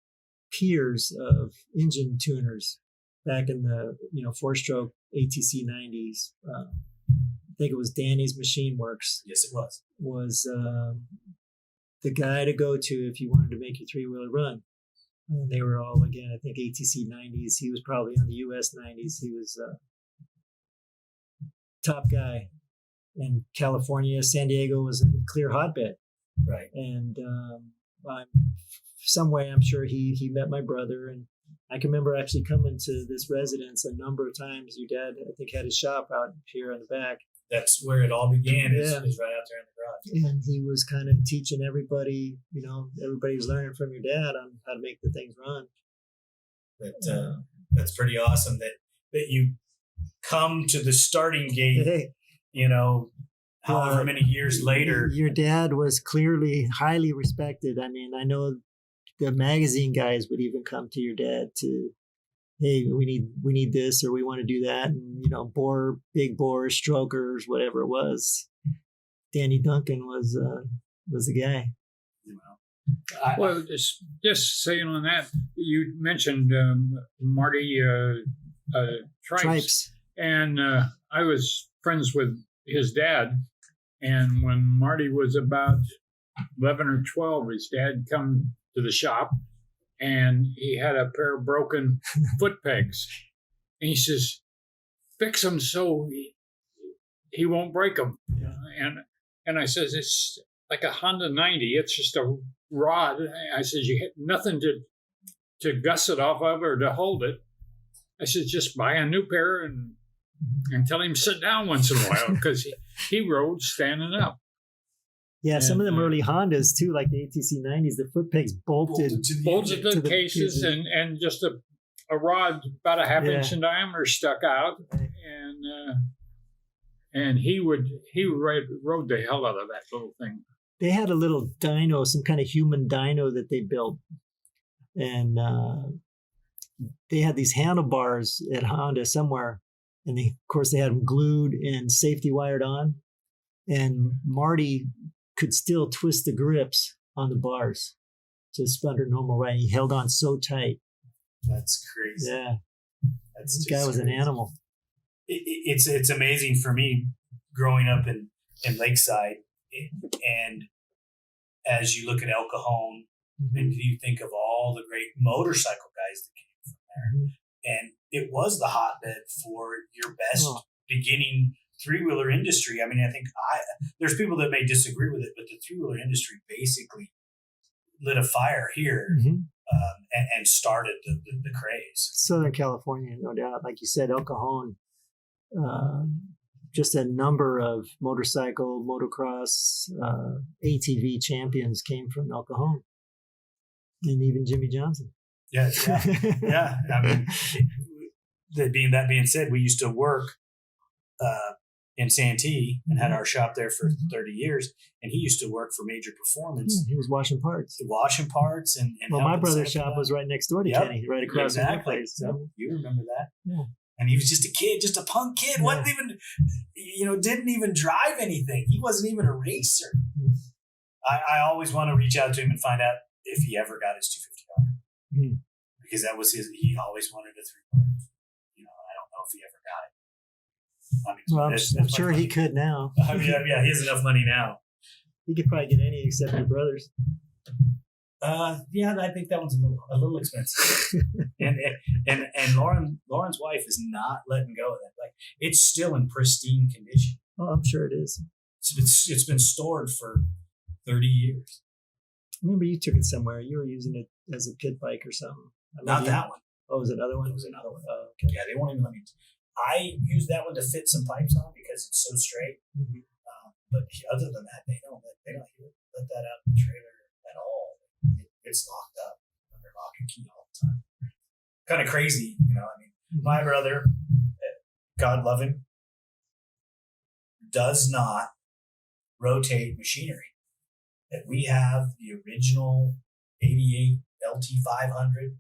peers of engine tuners back in the 4-stroke ATC 90s. I think it was Danny's Machine Works. Yes, it was. Was the guy to go to if you wanted to make your 3-wheeler run. And they were all, again, I think ATC 90s. He was probably on the US 90s. He was a top guy. In California, San Diego was a clear hotbed. Right. And some way, I'm sure he met my brother. And I can remember actually coming to this residence a number of times. Your dad, I think, had his shop out here in the back. That's where it all began, is right out there in the garage. And he was kind of teaching everybody, everybody was learning from your dad on how to make the things run. That's pretty awesome that you come to the starting gate, however many years later. Your dad was clearly highly respected. I mean, I know the magazine guys would even come to your dad to, hey, we need this, or we want to do that. And, big bores, strokers, whatever it was. Danny Duncan was the guy. Well, just saying on that, you mentioned Marty Tripes. And I was friends with his dad. And when Marty was about 11 or 12, his dad come to the shop, and he had a pair of broken foot pegs. And he says, fix them so he won't break them. Yeah. And I says, it's like a Honda 90. It's just a rod. I says, you had nothing to gusset off of or to hold it. I said, just buy a new pair and tell him to sit down once in a while, because he rode standing up. Yeah, and some of them early Hondas too, like the ATC 90s, the foot pegs bolted to the cases, and just a rod about a half inch in diameter stuck out, and he rode the hell out of that little thing. They had a little dyno, some kind of human dyno that they built, and they had these handlebars at Honda somewhere, and of course they had them glued and safety wired on, and Marty could still twist the grips on the bars just under normal right. He held on so tight. That's crazy. Yeah. This guy was an animal. It's amazing for me growing up in Lakeside, and as you look at El Cajon, and you think of all the great motorcycle guys that came from there, and it was the hotbed for your best beginning 3-wheeler industry. I mean, I think there's people that may disagree with it, but the 3-wheeler industry basically lit a fire here and started the craze. Southern California, no doubt. Like you said, El Cajon, just a number of motorcycle, motocross, ATV champions came from El Cajon. And even Jimmy Johnson. Yeah. I mean, that being said, we used to work in Santee and had our shop there for 30 years. And he used to work for Major Performance. Yeah, he was washing parts. And well, my brother's shop was right next door to Kenny, right across from that place. So. You remember that? Yeah. And he was just a kid, just a punk kid. Yeah. Wasn't even, didn't even drive anything. He wasn't even a racer. I always want to reach out to him and find out if he ever got his 250R. Because that was he always wanted a 3-car. I don't know if he ever got it. I mean, well, I'm sure he could now. I mean, yeah, he has enough money now. He could probably get any except your brother's. Yeah, I think that one's a little expensive. and Lauren's wife is not letting go of that. Like, it's still in pristine condition. Oh, I'm sure it is. It's been stored for 30 years. I remember you took it somewhere. You were using it as a pit bike or something. Not that one. Oh, was it another one? It was another one. Oh, okay. Yeah, they won't even let me. I used that one to fit some pipes on because it's so straight. Mm-hmm. But other than that, they don't let that out in the trailer at all. It's locked up under lock and key all the time. Kind of crazy, my brother, God love him, does not rotate machinery. That we have the original 88 LT500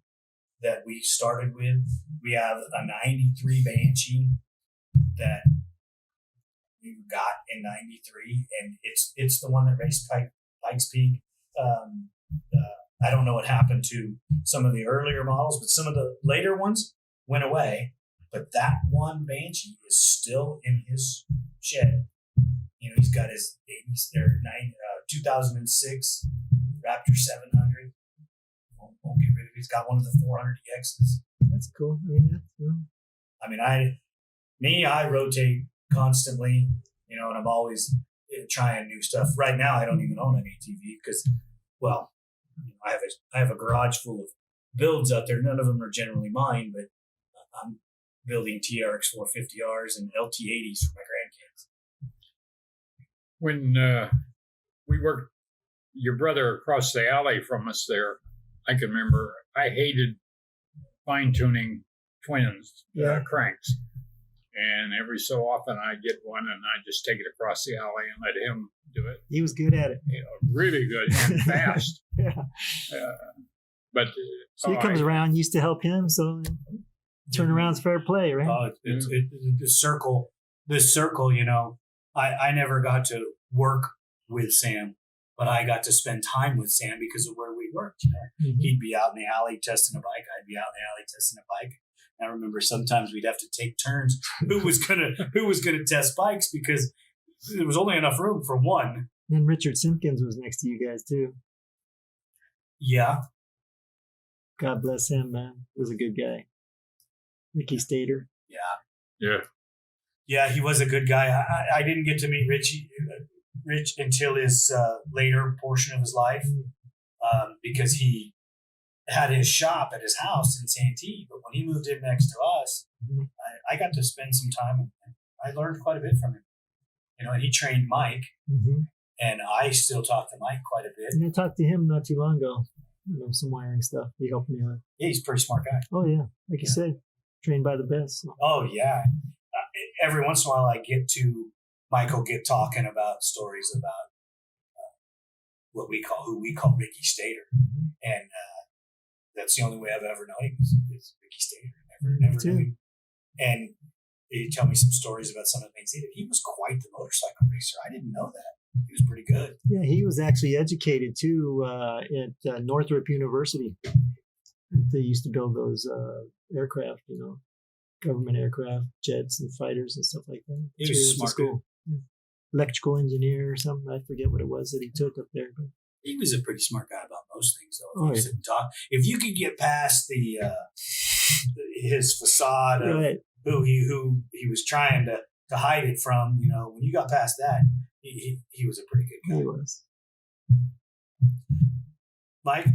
that we started with. We have a 93 Banshee that we got in 93, and it's the one that raced Pikes Peak. I don't know what happened to some of the earlier models, but some of the later ones went away. But that one Banshee is still in his shed. He's got his 2006 Raptor 700. Won't get rid of it. He's got one of the 400EXs. That's cool. That's cool. I rotate constantly, and I'm always trying new stuff. Right now, I don't even own an ATV because, well, I have a garage full of builds out there. None of them are generally mine, but I'm building TRX 450Rs and LT80s for my grandkids. When we worked, your brother across the alley from us there, I can remember I hated fine-tuning twins cranks. And every so often I get one and I just take it across the alley and let him do it. He was good at it. Really good and fast. Yeah. But so he comes around, used to help him, so turnaround's fair play, right? It's this circle, I never got to work with Sam, but I got to spend time with Sam because of where we worked. Mm-hmm. He'd be out in the alley testing a bike. I'd be out in the alley testing a bike. I remember sometimes we'd have to take turns who was gonna test bikes because there was only enough room for one. And Richard Simpkins was next to you guys too. Yeah. God bless him, man. He was a good guy. Ricky Stater. Yeah, he was a good guy. I didn't get to meet Rich until his later portion of his life because he had his shop at his house in Santee, but when he moved in next to us, I got to spend some time and I learned quite a bit from him. And he trained Mike, and I still talk to Mike quite a bit. And I talked to him not too long ago. Some wiring stuff. He helped me with. Yeah, he's a pretty smart guy. Oh yeah, like you said, trained by the best. So. Oh yeah. Every once in a while, I get to Michael get talking about stories about who we call Ricky Stater, and that's the only way I've ever known him is Ricky Stater. Never knew him. And he'd tell me some stories about some of the things he did. He was quite the motorcycle racer. I didn't know that. He was pretty good. Yeah, he was actually educated too at Northrop University. They used to build those aircraft, government aircraft, jets and fighters and stuff like that. He was smart. School. Electrical engineer or something. I forget what it was that he took up there. But he was a pretty smart guy about most things, though. Sit and talk. If you could get past his facade of who he was trying to hide it from, when you got past that, he was a pretty good guy. He was. Mike,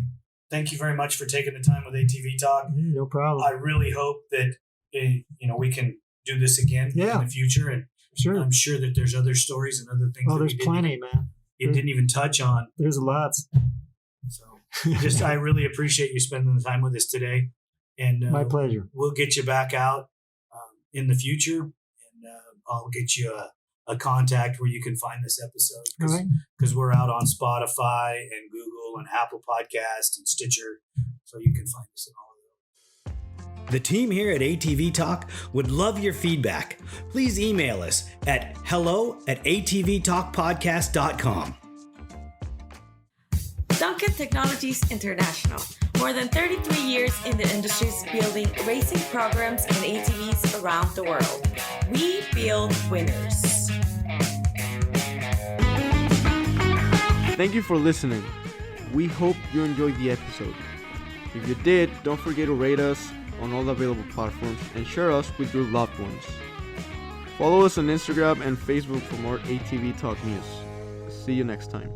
thank you very much for taking the time with ATV Talk. No problem. I really hope that we can do this again in the future, and sure. I'm sure that there's other stories and other things. Oh, there's plenty, man. You didn't even touch on. There's lots. So, I really appreciate you spending the time with us today, and my pleasure. We'll get you back out in the future, and I'll get you a contact where you can find this episode, because we're out on Spotify and Google and Apple Podcast and Stitcher, so you can find us in all of those. The team here at ATV Talk would love your feedback. Please email us at hello@atvtalkpodcast.com. Duncan Technologies International. More than 33 years in the industries building racing programs and ATVs around the world. We build winners. Thank you for listening. We hope you enjoyed the episode. If you did, don't forget to rate us on all available platforms and share us with your loved ones. Follow us on Instagram and Facebook for more ATV Talk news. See you next time.